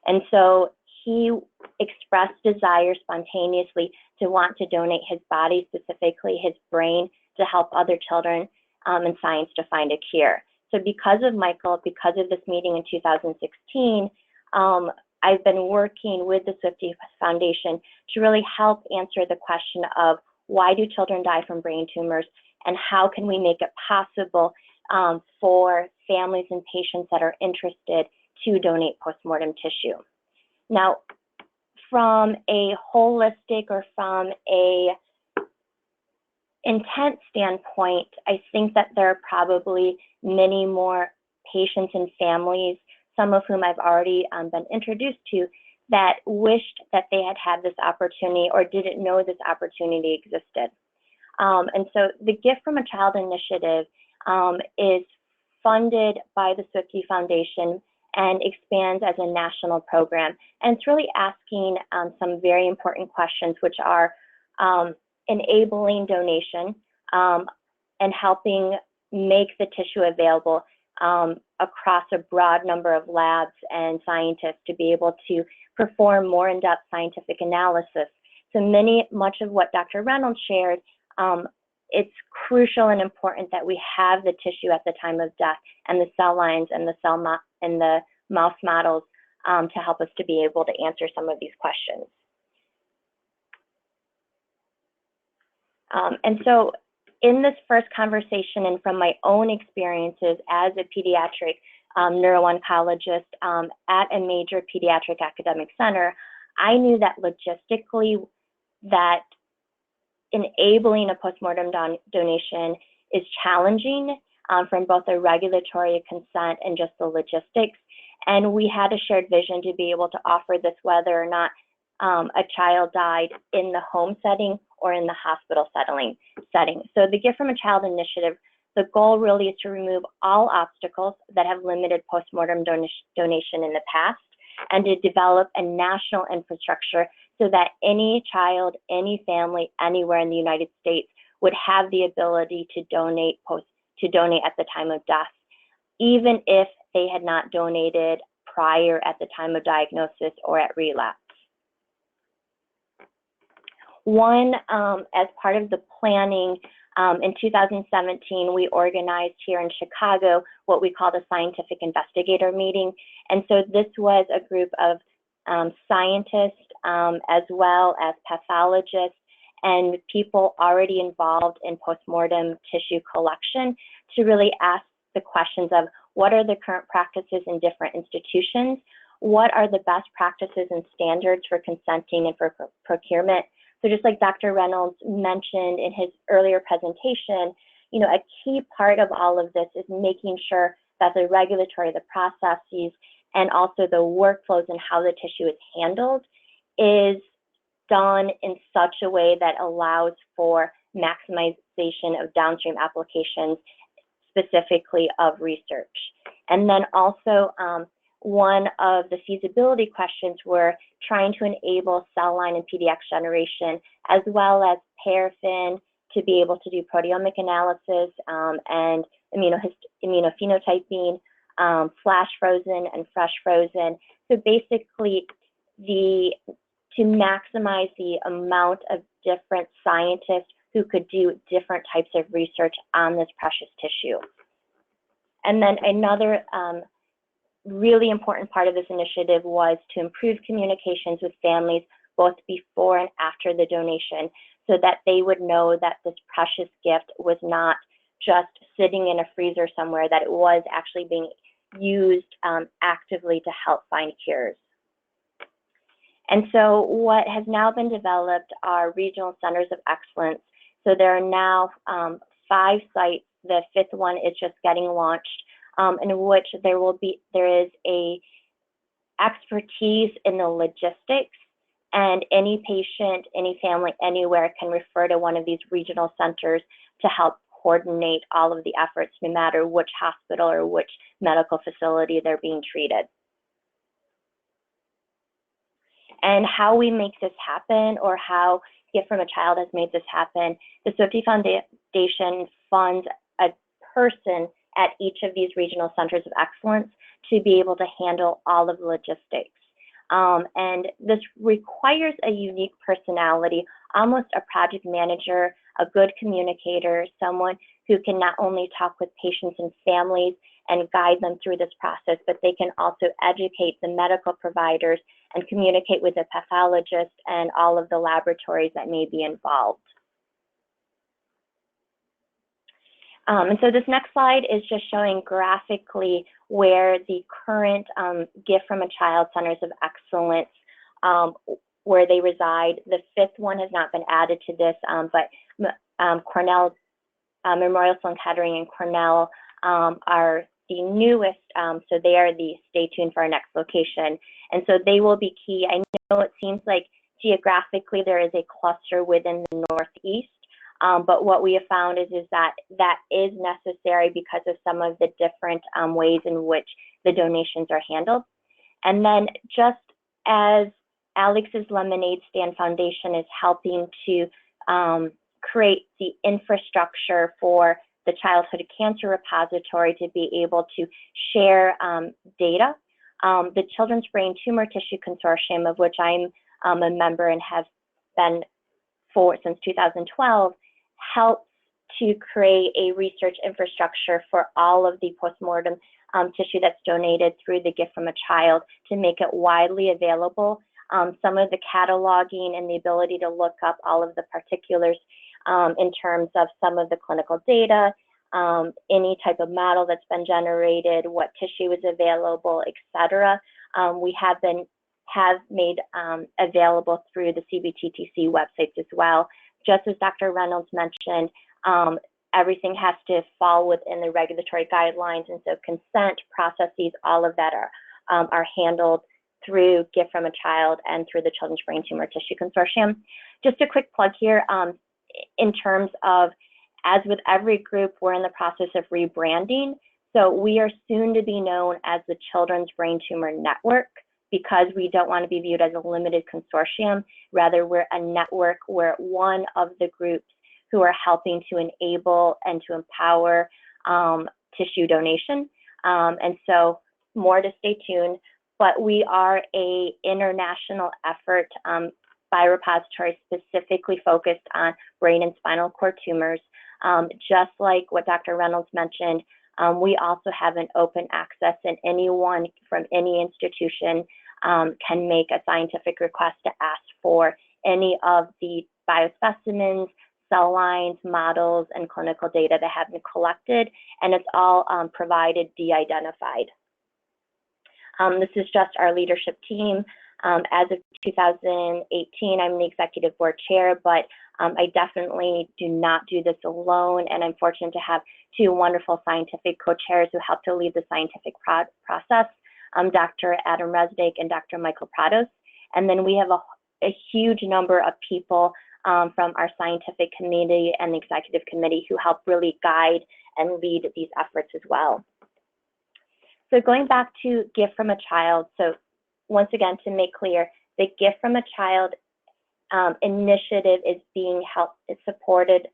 And so he expressed desire spontaneously to want to donate his body, specifically his brain, to help other children in science to find a cure. So because of Michael, because of this meeting in 2016, I've been working with the Swifty Foundation to really help answer the question of why do children die from brain tumors, and how can we make it possible for families and patients that are interested to donate postmortem tissue. Now, from a holistic or from a intent standpoint, I think that there are probably many more patients and families, some of whom I've already been introduced to, that wished that they had had this opportunity or didn't know this opportunity existed. And so the Gift from a Child initiative is funded by the Swifty Foundation and expands as a national program. And it's really asking some very important questions, which are enabling donation and helping make the tissue available across a broad number of labs and scientists to be able to perform more in-depth scientific analysis. So much of what Dr. Reynolds shared, it's crucial and important that we have the tissue at the time of death and the cell lines and the mouse models to help us to be able to answer some of these questions. And so in this first conversation, and from my own experiences as a pediatric neuro-oncologist at a major pediatric academic center, I knew that logistically that enabling a postmortem donation is challenging from both a regulatory consent and just the logistics. And we had a shared vision to be able to offer this whether or not a child died in the home setting or in the hospital setting. So the Gift from a Child initiative, the goal really is to remove all obstacles that have limited postmortem donation in the past, and to develop a national infrastructure so that any child, any family, anywhere in the United States would have the ability to donate at the time of death, even if they had not donated prior at the time of diagnosis or at relapse. One, as part of the planning, in 2017, we organized here in Chicago what we called a scientific investigator meeting. And so this was a group of scientists as well as pathologists and people already involved in postmortem tissue collection to really ask the questions of what are the current practices in different institutions, what are the best practices and standards for consenting and for procurement. So just like Dr. Reynolds mentioned in his earlier presentation, a key part of all of this is making sure that the regulatory, the processes, and also the workflows and how the tissue is handled is done in such a way that allows for maximization of downstream applications, specifically of research. And then also, one of the feasibility questions were trying to enable cell line and PDX generation, as well as paraffin to be able to do proteomic analysis and immunophenotyping, flash frozen and fresh frozen. So basically, to maximize the amount of different scientists who could do different types of research on this precious tissue. And then another really important part of this initiative was to improve communications with families both before and after the donation, so that they would know that this precious gift was not just sitting in a freezer somewhere, that it was actually being used actively to help find cures. And so what has now been developed are regional centers of excellence. So there are now 5 sites. The 5th one is just getting launched, in which there is a expertise in the logistics, and any patient, any family, anywhere can refer to one of these regional centers to help coordinate all of the efforts, no matter which hospital or which medical facility they're being treated. And how we make this happen, or how Gift from a Child has made this happen, the Swifty Foundation funds a person at each of these regional centers of excellence to be able to handle all of the logistics. And this requires a unique personality, almost a project manager, a good communicator, someone who can not only talk with patients and families and guide them through this process, but they can also educate the medical providers and communicate with the pathologist and all of the laboratories that may be involved. And so this next slide is just showing graphically where the current Gift from a Child Centers of Excellence, where they reside. The 5th one has not been added to this, but Cornell, Memorial Sloan Kettering and Cornell are the newest, so they are the stay tuned for our next location. And so they will be key. I know it seems like geographically there is a cluster within the Northeast, but what we have found is that is necessary because of some of the different ways in which the donations are handled. And then just as Alex's Lemonade Stand Foundation is helping to create the infrastructure for the Childhood Cancer Repository to be able to share data, the Children's Brain Tumor Tissue Consortium, of which I'm a member and have been since 2012, helps to create a research infrastructure for all of the postmortem tissue that's donated through the Gift from a Child to make it widely available. Some of the cataloging and the ability to look up all of the particulars in terms of some of the clinical data, any type of model that's been generated, what tissue is available, etc. We have made available through the CBTTC websites as well. Just as Dr. Reynolds mentioned, everything has to fall within the regulatory guidelines, and so consent processes, all of that are handled through Gift from a Child and through the Children's Brain Tumor Tissue Consortium. Just a quick plug here, in terms of, as with every group, we're in the process of rebranding. So we are soon to be known as the Children's Brain Tumor Network, because we don't want to be viewed as a limited consortium. Rather, we're a network. We're one of the groups who are helping to enable and to empower tissue donation. And so more to stay tuned, but we are a international effort by repository specifically focused on brain and spinal cord tumors. Just like what Dr. Reynolds mentioned, we also have an open access, and anyone from any institution can make a scientific request to ask for any of the biospecimens, cell lines, models, and clinical data that have been collected, and it's all provided de-identified. This is just our leadership team. As of 2018, I'm the executive board chair, but I definitely do not do this alone, and I'm fortunate to have 2 wonderful scientific co-chairs who help to lead the scientific process, Dr. Adam Resnick and Dr. Michael Prados. And then we have a huge number of people from our scientific committee and the executive committee who help really guide and lead these efforts as well. So going back to Gift from a Child, so once again, to make clear, the Gift from a Child initiative is being supported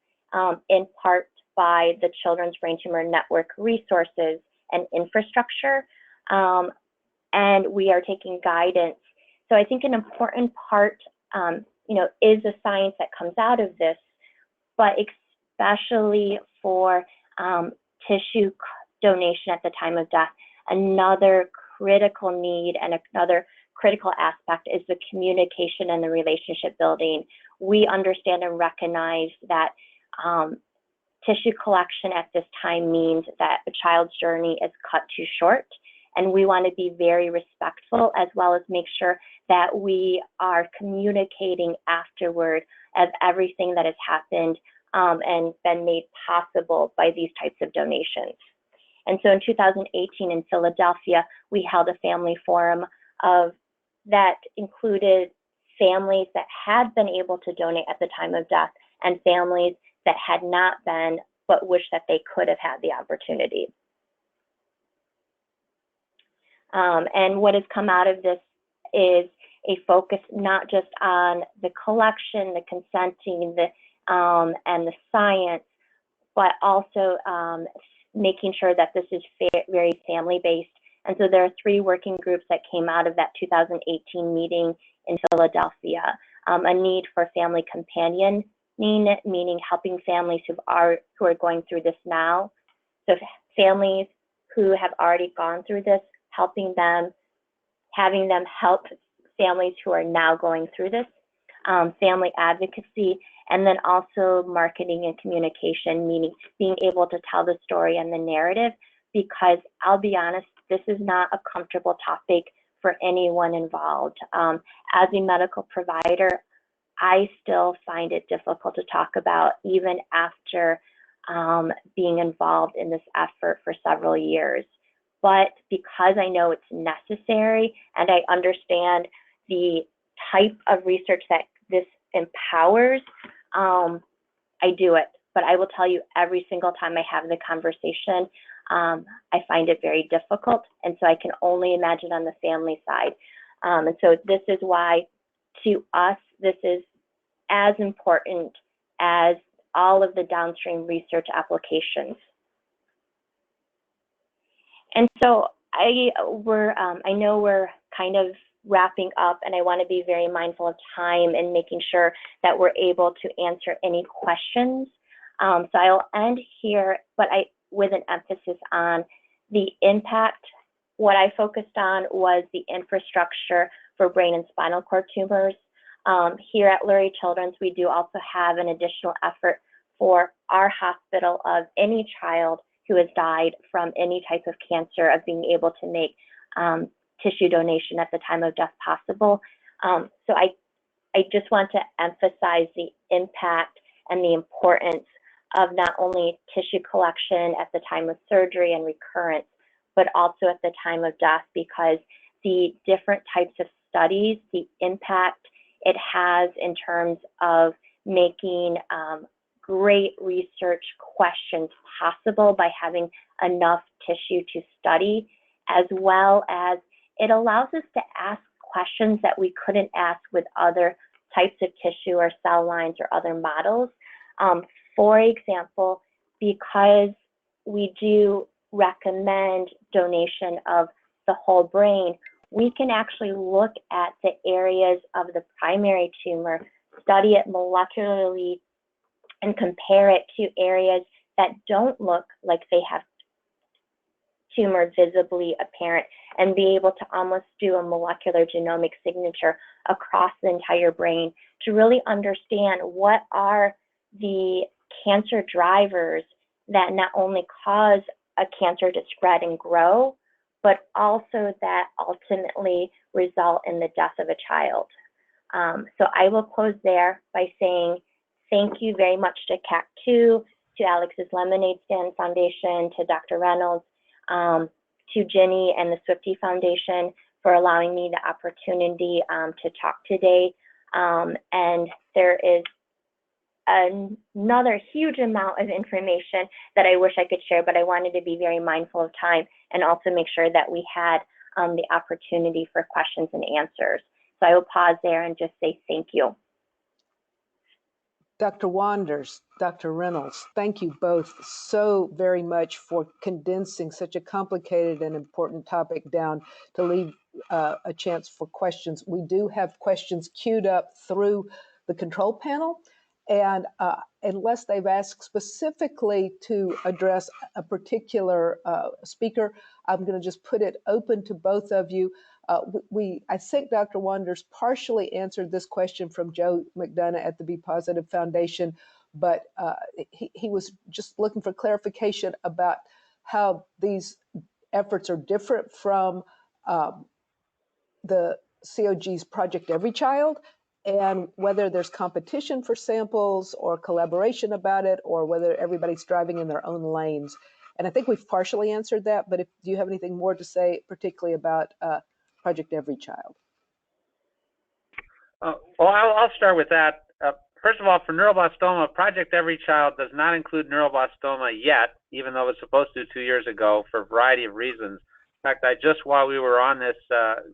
in part by the Children's Brain Tumor Network resources and infrastructure, and we are taking guidance. So I think an important part, is the science that comes out of this, but especially for tissue donation at the time of death, another critical need and another critical aspect is the communication and the relationship building. We understand and recognize that tissue collection at this time means that a child's journey is cut too short, and we want to be very respectful, as well as make sure that we are communicating afterward of everything that has happened and been made possible by these types of donations. And so in 2018 in Philadelphia, we held a family forum that included families that had been able to donate at the time of death and families that had not been, but wish that they could have had the opportunity. And what has come out of this is a focus not just on the collection, the consenting, and the science, but also making sure that this is very family-based. And so there are 3 working groups that came out of that 2018 meeting in Philadelphia. A need for family companioning, meaning helping families who are going through this now. So families who have already gone through this, helping them, having them help families who are now going through this, family advocacy, and then also marketing and communication, meaning being able to tell the story and the narrative, because I'll be honest, this is not a comfortable topic for anyone involved. As a medical provider, I still find it difficult to talk about even after being involved in this effort for several years. But because I know it's necessary and I understand the type of research that this empowers, I do it. But I will tell you, every single time I have the conversation, I find it very difficult. And so I can only imagine on the family side. And so this is why, to us, this is as important as all of the downstream research applications. And so I know we're kind of wrapping up, and I want to be very mindful of time and making sure that we're able to answer any questions. So I'll end here, but with an emphasis on the impact. What I focused on was the infrastructure for brain and spinal cord tumors. Here at Lurie Children's, we do also have an additional effort for our hospital of any child who has died from any type of cancer, of being able to make tissue donation at the time of death possible. So I just want to emphasize the impact and the importance of not only tissue collection at the time of surgery and recurrence, but also at the time of death, because the different types of studies, the impact it has in terms of making great research questions possible by having enough tissue to study, as well as it allows us to ask questions that we couldn't ask with other types of tissue or cell lines or other models. For example, because we do recommend donation of the whole brain, we can actually look at the areas of the primary tumor, study it molecularly, and compare it to areas that don't look like they have tumor visibly apparent, and be able to almost do a molecular genomic signature across the entire brain to really understand what are the cancer drivers that not only cause a cancer to spread and grow, but also that ultimately result in the death of a child. So I will close there by saying thank you very much to CAC2, to Alex's Lemonade Stand Foundation, to Dr. Reynolds, to Ginny and the Swifty Foundation for allowing me the opportunity to talk today. And there is another huge amount of information that I wish I could share, but I wanted to be very mindful of time and also make sure that we had the opportunity for questions and answers. So I will pause there and just say thank you. Dr. Wanders, Dr. Reynolds, thank you both so very much for condensing such a complicated and important topic down to leave a chance for questions. We do have questions queued up through the control panel, and unless they've asked specifically to address a particular speaker, I'm going to just put it open to both of you. I think Dr. Wanders partially answered this question from Joe McDonough at the Be Positive Foundation, but he was just looking for clarification about how these efforts are different from the COG's Project Every Child, and whether there's competition for samples or collaboration about it, or whether everybody's driving in their own lanes. And I think we've partially answered that, but do you have anything more to say, particularly about Project Every Child? Well, I'll start with that. First of all, for neuroblastoma, Project Every Child does not include neuroblastoma yet, even though it was supposed to 2 years ago for a variety of reasons. In fact, I just, while we were on this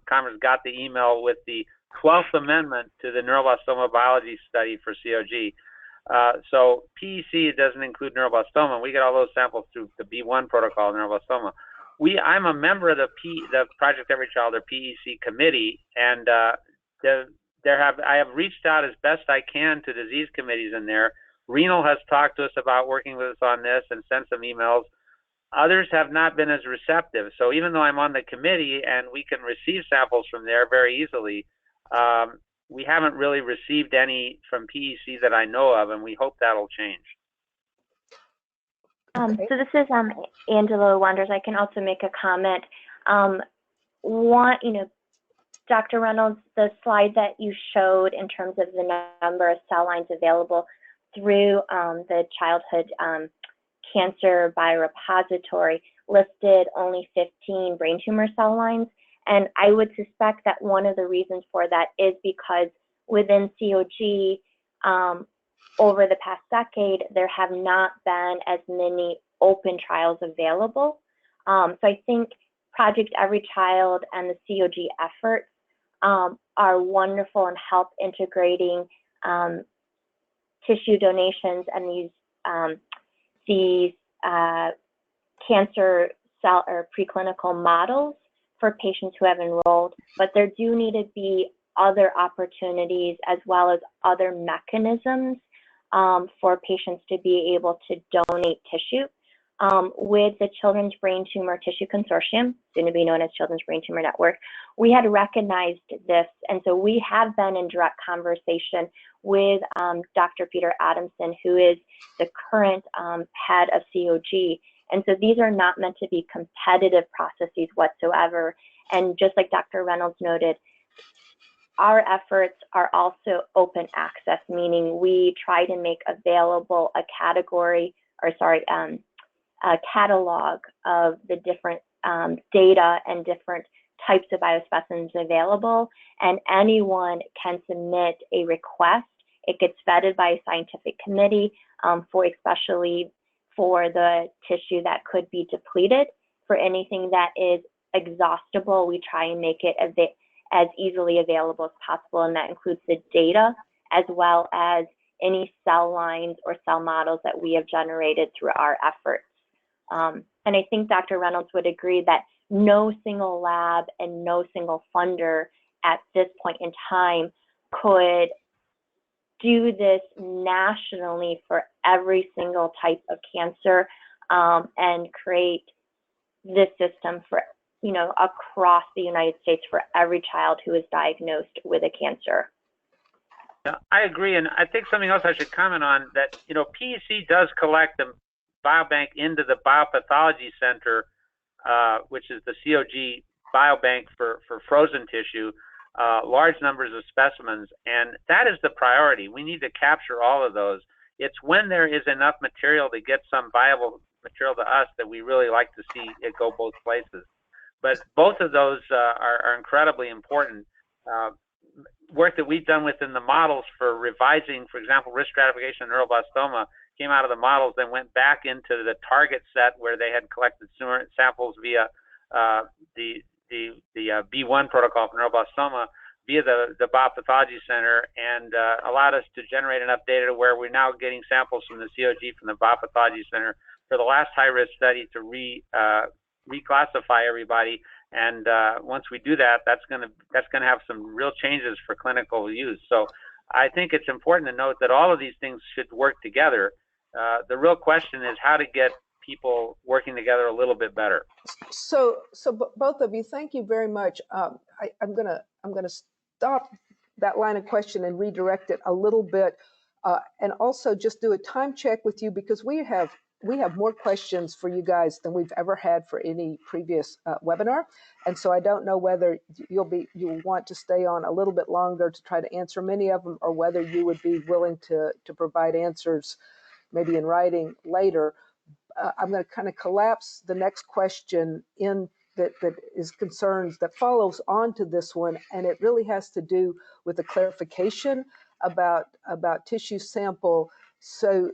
conference, got the email with the 12th amendment to the neuroblastoma biology study for COG. So PEC doesn't include neuroblastoma. We get all those samples through the B1 protocol neuroblastoma. I'm a member of the Project Every Child, or PEC committee, and I have reached out as best I can to disease committees in there. Renal has talked to us about working with us on this and sent some emails. Others have not been as receptive. So even though I'm on the committee and we can receive samples from there very easily, we haven't really received any from PEC that I know of, and we hope that'll change. Okay. So this is Angela Wanders. I can also make a comment. Dr. Reynolds, the slide that you showed in terms of the number of cell lines available through the childhood cancer biorepository listed only 15 brain tumor cell lines. And I would suspect that one of the reasons for that is because within COG, over the past decade, there have not been as many open trials available. So I think Project Every Child and the COG efforts are wonderful and help integrating tissue donations and these cancer cell or preclinical models for patients who have enrolled, but there do need to be other opportunities as well as other mechanisms for patients to be able to donate tissue. With the Children's Brain Tumor Tissue Consortium, soon to be known as Children's Brain Tumor Network, we had recognized this, and so we have been in direct conversation with Dr. Peter Adamson, who is the current head of COG. And so these are not meant to be competitive processes whatsoever. And just like Dr. Reynolds noted, our efforts are also open access, meaning we try to make available a catalog of the different data and different types of biospecimens available, and anyone can submit a request. It gets vetted by a scientific committee especially for the tissue that could be depleted. For anything that is exhaustible, we try and make it as easily available as possible, and that includes the data as well as any cell lines or cell models that we have generated through our efforts. And I think Dr. Reynolds would agree that no single lab and no single funder at this point in time could do this nationally for every single type of cancer and create this system for, across the United States for every child who is diagnosed with a cancer. Yeah, I agree, and I think something else I should comment on that, PEC does collect the biobank into the Biopathology Center, which is the COG biobank for frozen tissue, large numbers of specimens, and that is the priority. We need to capture all of those. It's when there is enough material to get some viable material to us that we really like to see it go both places. But both of those are incredibly important. Work that we've done within the models for revising, for example, risk stratification of neuroblastoma came out of the models and went back into the target set where they had collected samples via the B1 protocol for neuroblastoma. via the Biopathology Center, and allowed us to generate enough data where we're now getting samples from the COG from the Biopathology Center for the last high-risk study to reclassify everybody. And once we do that, that's going to have some real changes for clinical use. So I think it's important to note that all of these things should work together. The real question is how to get people working together a little bit better. So both of you, thank you very much. I'm gonna stop that line of question and redirect it a little bit, and also just do a time check with you, because we have more questions for you guys than we've ever had for any previous webinar. And so I don't know whether you'll want to stay on a little bit longer to try to answer many of them, or whether you would be willing to provide answers maybe in writing later. I'm going to kind of collapse the next question in that is concerns that follows on to this one, and it really has to do with the clarification about tissue sample. So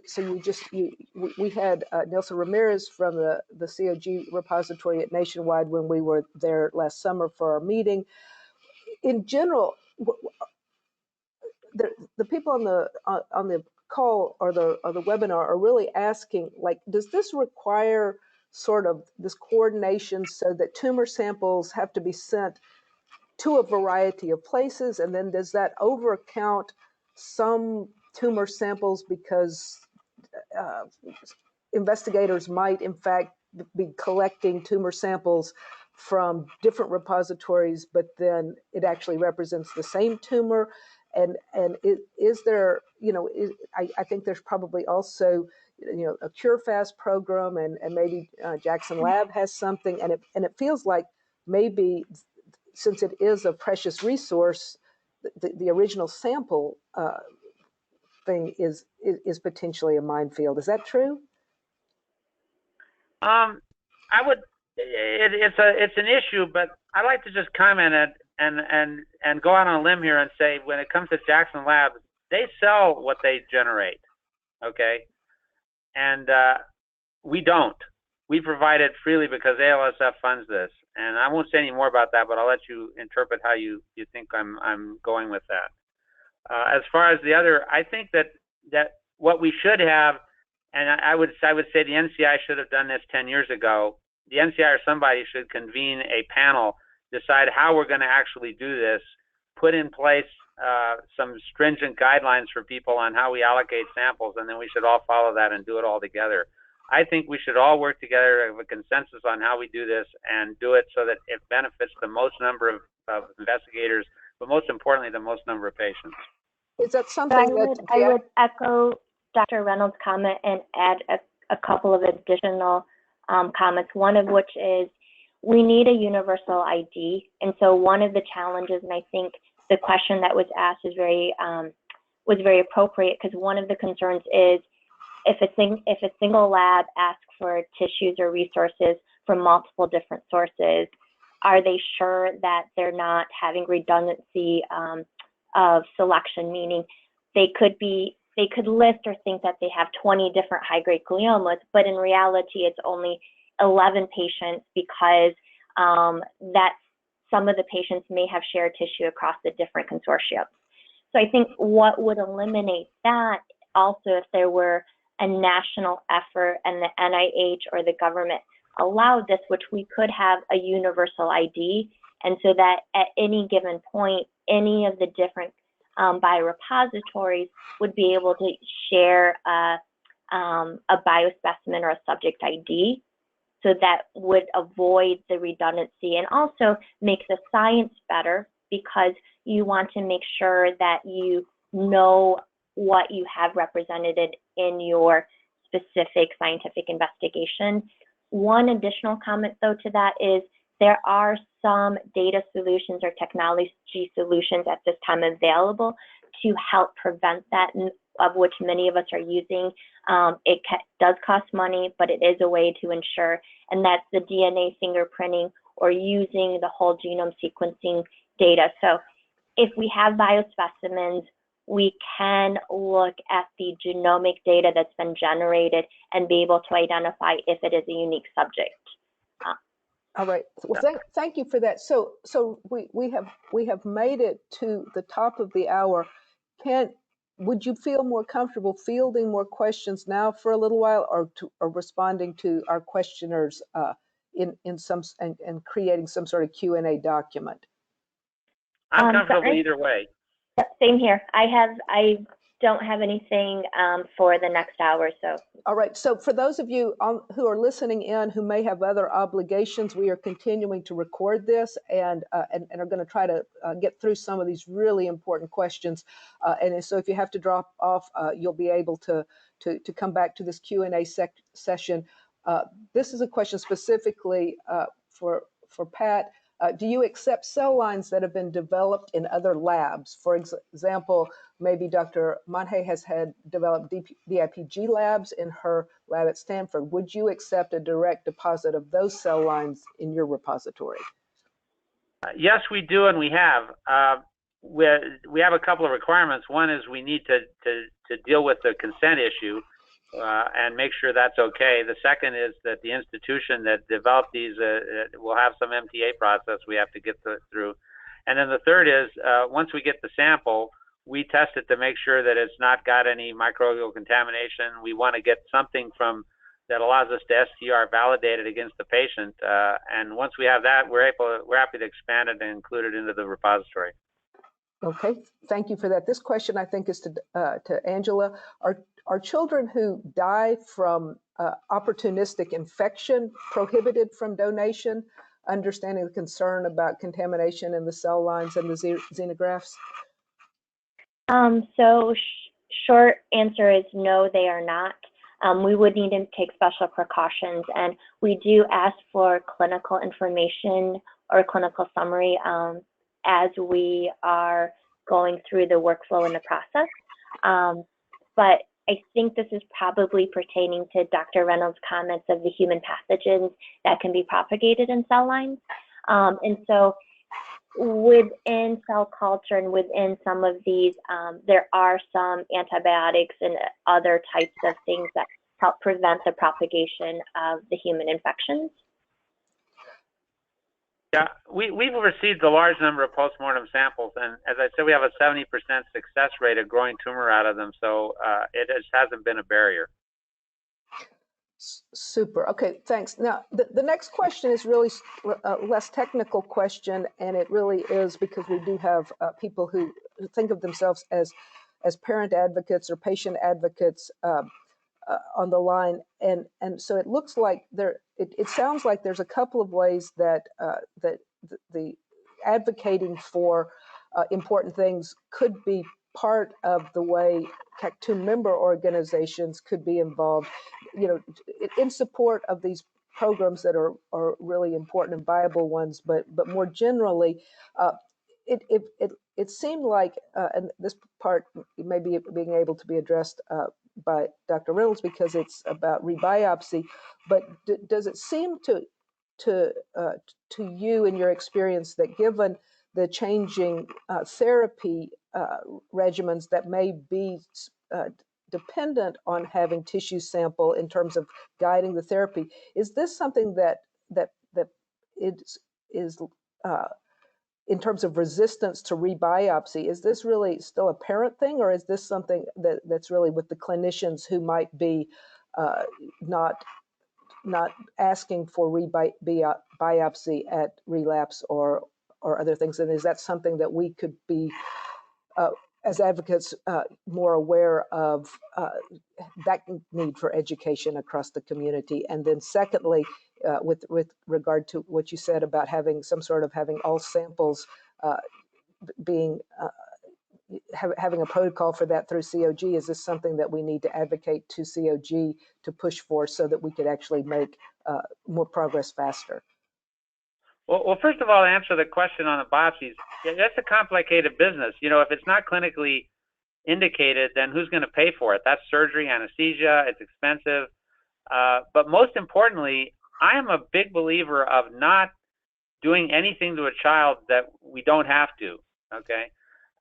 we had Nelson Ramirez from the COG repository at Nationwide when we were there last summer for our meeting. In general, the people on the call or the webinar are really asking, like, does this require sort of this coordination so that tumor samples have to be sent to a variety of places, and then does that overcount some tumor samples because investigators might in fact be collecting tumor samples from different repositories, but then it actually represents the same tumor? And is there, I think there's probably also, a CureFast program, and maybe Jackson Lab has something, and it feels like maybe, since it is a precious resource, the original sample thing is potentially a minefield. Is that true? It's an issue, but I'd like to just comment and go out on a limb here and say, when it comes to Jackson Labs, they sell what they generate, okay? And we don't. We provide it freely because ALSF funds this. And I won't say any more about that, but I'll let you interpret how you think I'm going with that. As far as the other, I think that what we should have, and I would say the NCI should have done this 10 years ago. The NCI or somebody should convene a panel, decide how we're going to actually do this, put in place some stringent guidelines for people on how we allocate samples, and then we should all follow that and do it all together. I think we should all work together, have a consensus on how we do this, and do it so that it benefits the most number of investigators, but most importantly, the most number of patients. Is that something I would echo Dr. Reynolds' comment and add a couple of additional comments, one of which is we need a universal ID. And so one of the challenges, and I think the question that was asked is very appropriate, because one of the concerns is if a single lab asks for tissues or resources from multiple different sources, are they sure that they're not having redundancy of selection? Meaning they could list or think that they have 20 different high-grade gliomas, but in reality it's only 11 patients because that some of the patients may have shared tissue across the different consortiums. So I think what would eliminate that also, if there were a national effort and the NIH or the government allowed this, which we could have a universal ID, and so that at any given point, any of the different biorepositories would be able to share a biospecimen or a subject ID. So that would avoid the redundancy and also make the science better, because you want to make sure that you know what you have represented in your specific scientific investigation. One additional comment, though, to that is there are some data solutions or technology solutions at this time available to help prevent that, of which many of us are using. It does cost money, but it is a way to ensure, and that's the DNA fingerprinting or using the whole genome sequencing data. So if we have biospecimens, we can look at the genomic data that's been generated and be able to identify if it is a unique subject. All right. Well, thank you for that. So we have made it to the top of the hour. Would you feel more comfortable fielding more questions now for a little while, or responding to our questioners in some and creating some sort of Q&A document? I'm comfortable either way. Same here. I don't have anything for the next hour, so. All right. So for those of you who are listening in who may have other obligations, we are continuing to record this and are going to try to get through some of these really important questions. And so if you have to drop off, you'll be able to come back to this Q&A session. This is a question specifically for Pat. Do you accept cell lines that have been developed in other labs? For example, maybe Dr. Monje has developed DIPG labs in her lab at Stanford. Would you accept a direct deposit of those cell lines in your repository? Yes, we do, and we have. We have a couple of requirements. One is we need to deal with the consent issue and make sure that's okay. The second is that the institution that developed these will have some MTA process we have to get through. And then the third is once we get the sample, we test it to make sure that it's not got any microbial contamination. We want to get something that allows us to STR validate it against the patient. And once we have that, we're happy to expand it and include it into the repository. Okay, thank you for that. This question, I think, is to Angela. Are children who die from opportunistic infection prohibited from donation, understanding the concern about contamination in the cell lines and the xenografts? So short answer is no, they are not. We would need to take special precautions, and we do ask for clinical information or clinical summary as we are going through the workflow in the process. But I think this is probably pertaining to Dr. Reynolds' comments of the human pathogens that can be propagated in cell lines. And so within cell culture and within some of these, there are some antibiotics and other types of things that help prevent the propagation of the human infections. Yeah, we've received a large number of postmortem samples, and as I said, we have a 70% success rate of growing tumor out of them, so it just hasn't been a barrier. Super. Okay, thanks. Now, the next question is really a less technical question, and it really is because we do have people who think of themselves as parent advocates or patient advocates on the line, and so it looks like it sounds like there's a couple of ways that the advocating for important things could be part of the way CACTUN member organizations could be involved, in support of these programs that are really important and viable ones, but more generally, it seemed like, and this part may be being able to be addressed by Dr. Reynolds because it's about rebiopsy, but does it seem to you in your experience that given the changing therapy regimens that may be dependent on having tissue sample in terms of guiding the therapy, is this something that is in terms of resistance to rebiopsy, is this really still a parent thing, or is this something that's really with the clinicians who might be not asking for biopsy at relapse or other things? And is that something that we could be, as advocates, more aware of that need for education across the community? And then secondly, with regard to what you said about having all samples being having a protocol for that through COG, is this something that we need to advocate to COG to push for so that we could actually make more progress faster? Well, first of all, to answer the question on the biopsies, that's a complicated business. If it's not clinically indicated, then who's going to pay for it? That's surgery, anesthesia, it's expensive. But most importantly, I am a big believer of not doing anything to a child that we don't have to, okay?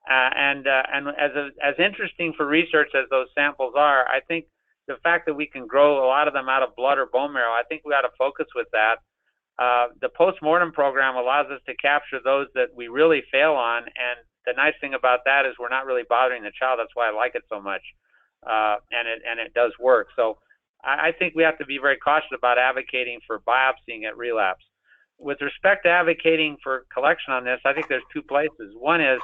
And as interesting for research as those samples are, I think the fact that we can grow a lot of them out of blood or bone marrow, I think we ought to focus with that. The postmortem program allows us to capture those that we really fail on, and the nice thing about that is we're not really bothering the child. That's why I like it so much, and it does work. So I think we have to be very cautious about advocating for biopsying at relapse. With respect to advocating for collection on this, I think there's two places. One is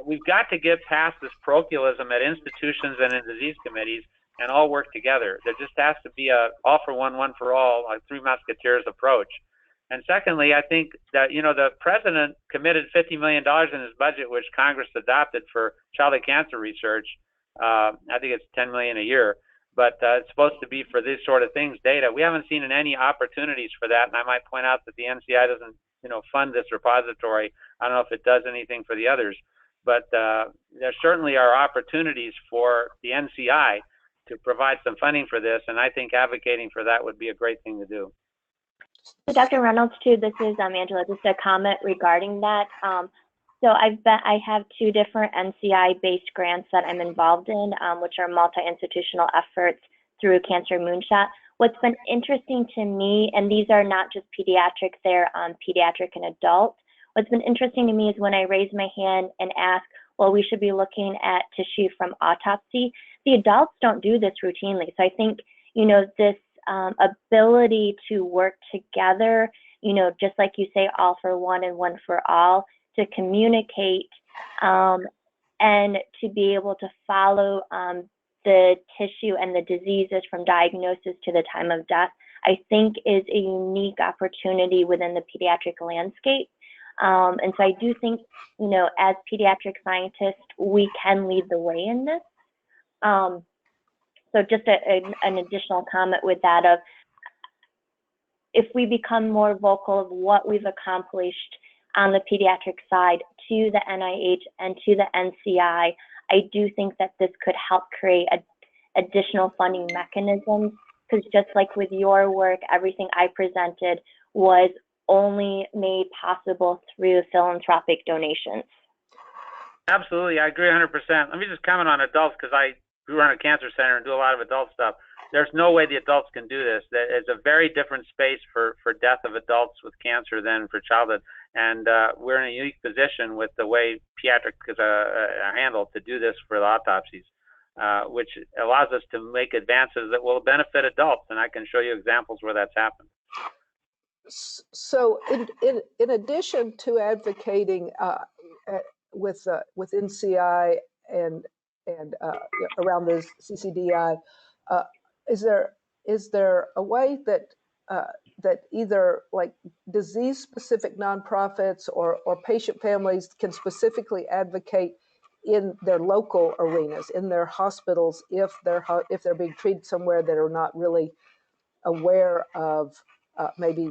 we've got to get past this parochialism at institutions and in disease committees and all work together. There just has to be a all for one for all, like Three Musketeers approach. And secondly, I think that, the president committed $50 million in his budget, which Congress adopted for childhood cancer research. I think it's $10 million a year, but it's supposed to be for these sort of things, data. We haven't seen any opportunities for that, and I might point out that the NCI doesn't, fund this repository. I don't know if it does anything for the others, but there certainly are opportunities for the NCI to provide some funding for this, and I think advocating for that would be a great thing to do. So Dr. Reynolds, too, this is Angela, just a comment regarding that. So I have two different NCI-based grants that I'm involved in, which are multi-institutional efforts through Cancer Moonshot. What's been interesting to me, and these are not just pediatric, they're pediatric and adult. What's been interesting to me is when I raise my hand and ask, well, we should be looking at tissue from autopsy. The adults don't do this routinely. So I think, this ability to work together, just like you say, all for one and one for all, to communicate and to be able to follow the tissue and the diseases from diagnosis to the time of death, I think is a unique opportunity within the pediatric landscape. And so I do think, as pediatric scientists, we can lead the way in this. So just an additional comment with that of, if we become more vocal of what we've accomplished on the pediatric side to the NIH and to the NCI, I do think that this could help create additional funding mechanisms, because just like with your work, everything I presented was only made possible through philanthropic donations. Absolutely, I agree 100%. Let me just comment on adults, because we run a cancer center and do a lot of adult stuff. There's no way the adults can do this. It's a very different space for death of adults with cancer than for childhood. And we're in a unique position with the way pediatrics are handled to do this for the autopsies, which allows us to make advances that will benefit adults. And I can show you examples where that's happened. So in addition to advocating with NCI and around the CCDI, is there a way that either like disease-specific nonprofits or patient families can specifically advocate in their local arenas, in their hospitals, if they're being treated somewhere that are not really aware of maybe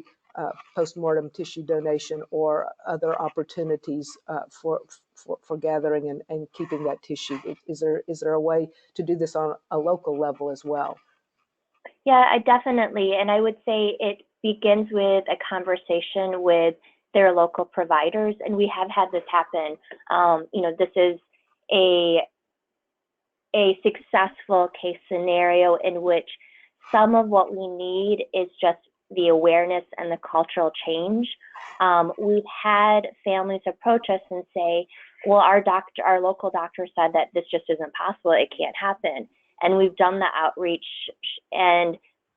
postmortem tissue donation or other opportunities for gathering and keeping that tissue? Is there a way to do this on a local level as well? Yeah, I definitely, and I would say it begins with a conversation with their local providers, and we have had this happen. This is a successful case scenario in which some of what we need is just the awareness and the cultural change. We've had families approach us and say, well, our local doctor said that this just isn't possible, it can't happen. And we've done the outreach, and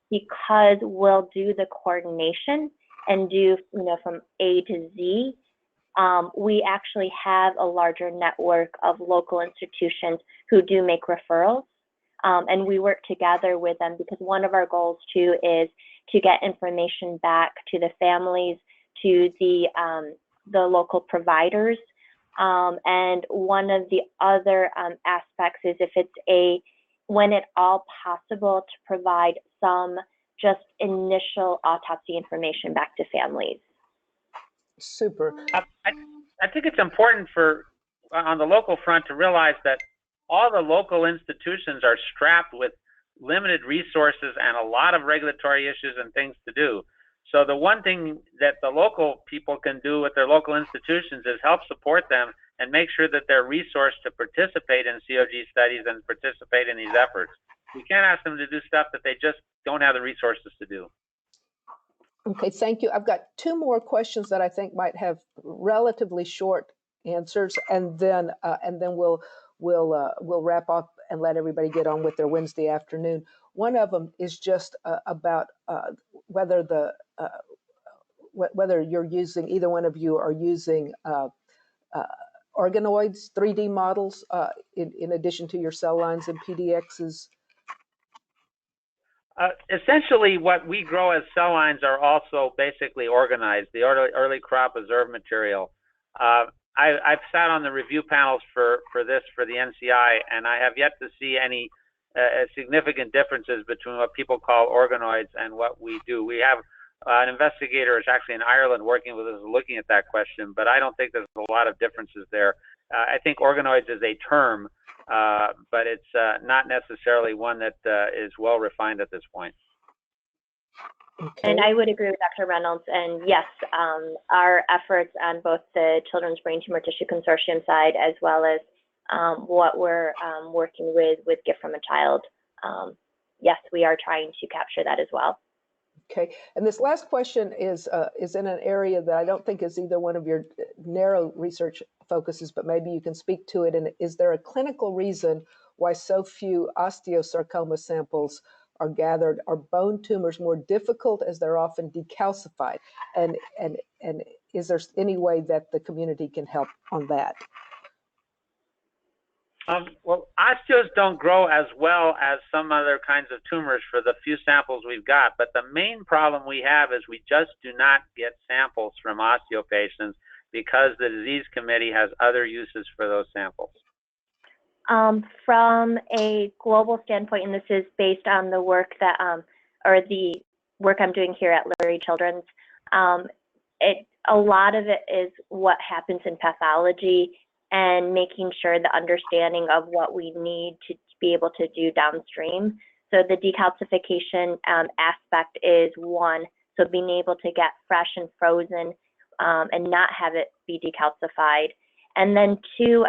because we'll do the coordination and do, from A to Z, we actually have a larger network of local institutions who do make referrals. And we work together with them, because one of our goals too is to get information back to the families, to the local providers. And one of the other aspects is when at all possible, to provide some just initial autopsy information back to families. Super. I think it's important on the local front to realize that all the local institutions are strapped with limited resources and a lot of regulatory issues and things to do. So the one thing that the local people can do with their local institutions is help support them and make sure that they're resourced to participate in COG studies and participate in these efforts. We can't ask them to do stuff that they just don't have the resources to do. Okay, thank you. I've got two more questions that I think might have relatively short answers, and then we'll wrap up and let everybody get on with their Wednesday afternoon. One of them is just about whether whether you're using, either one of you are using organoids, 3D models, in addition to your cell lines and PDXs. Essentially, what we grow as cell lines are also basically organized, the early crop preserved material. I've sat on the review panels for the NCI, and I have yet to see any significant differences between what people call organoids and what we do. We have an investigator who's actually in Ireland working with us looking at that question, but I don't think there's a lot of differences there. I think organoids is a term, but it's not necessarily one that is well refined at this point. Okay. And I would agree with Dr. Reynolds. And yes, our efforts on both the Children's Brain Tumor Tissue Consortium side, as well as what we're working with Gift from a Child, yes, we are trying to capture that as well. Okay, and this last question is in an area that I don't think is either one of your narrow research focuses, but maybe you can speak to it. And is there a clinical reason why so few osteosarcoma samples are gathered? Are bone tumors more difficult as they're often decalcified? And is there any way that the community can help on that? Well, osteos don't grow as well as some other kinds of tumors for the few samples we've got, but the main problem we have is we just do not get samples from osteo patients because the disease committee has other uses for those samples. From a global standpoint, and this is based on the work that, or the work I'm doing here at Lurie Children's, a lot of it is what happens in pathology and making sure the understanding of what we need to be able to do downstream. So the decalcification aspect is one, so being able to get fresh and frozen and not have it be decalcified. And then two,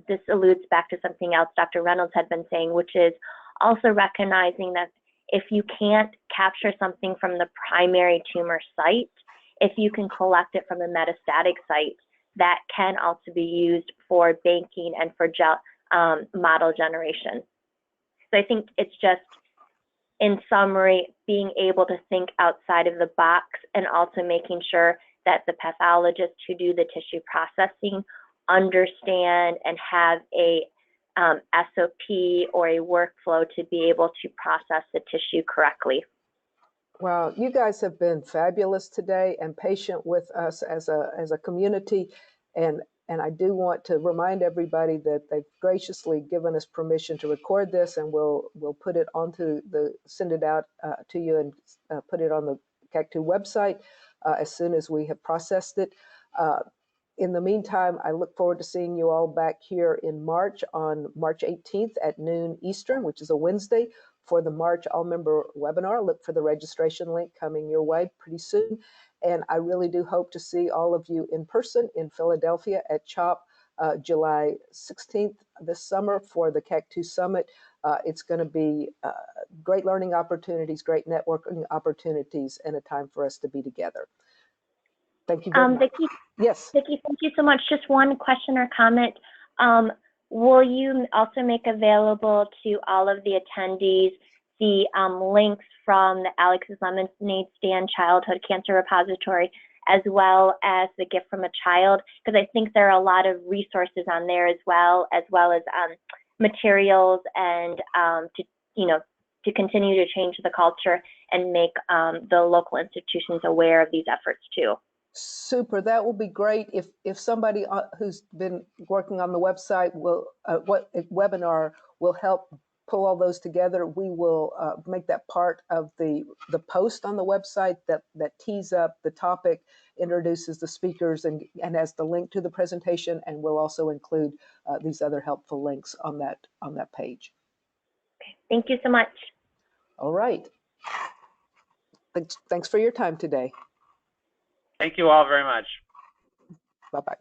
this alludes back to something else Dr. Reynolds had been saying, which is also recognizing that if you can't capture something from the primary tumor site, if you can collect it from the metastatic site, that can also be used for banking and for model generation. So I think it's just, in summary, being able to think outside of the box and also making sure that the pathologists who do the tissue processing understand and have a SOP or a workflow to be able to process the tissue correctly. Wow, you guys have been fabulous today and patient with us as a community, and I do want to remind everybody that they've graciously given us permission to record this, and we'll put it send it out to you and put it on the CAC2 website as soon as we have processed it. In the meantime, I look forward to seeing you all back here in March on March 18th at noon Eastern, which is a Wednesday, for the March All-Member webinar. Look for the registration link coming your way pretty soon. And I really do hope to see all of you in person in Philadelphia at CHOP July 16th this summer for the CAC2 Summit. It's going to be great learning opportunities, great networking opportunities, and a time for us to be together. Thank you very much. Vicki, yes. Vicki, thank you so much. Just one question or comment. Will you also make available to all of the attendees the links from the Alex's Lemonade Stand Childhood Cancer Repository, as well as the Gift from a Child? Because I think there are a lot of resources on there as well as materials and to continue to change the culture and make the local institutions aware of these efforts too. Super, that will be great. If somebody who's been working on the website webinar will help pull all those together, we will make that part of the post on the website that tees up the topic, introduces the speakers, and has the link to the presentation, and we'll also include these other helpful links on that page. Okay. Thank you so much. All right. Thanks for your time today. Thank you all very much. Bye-bye.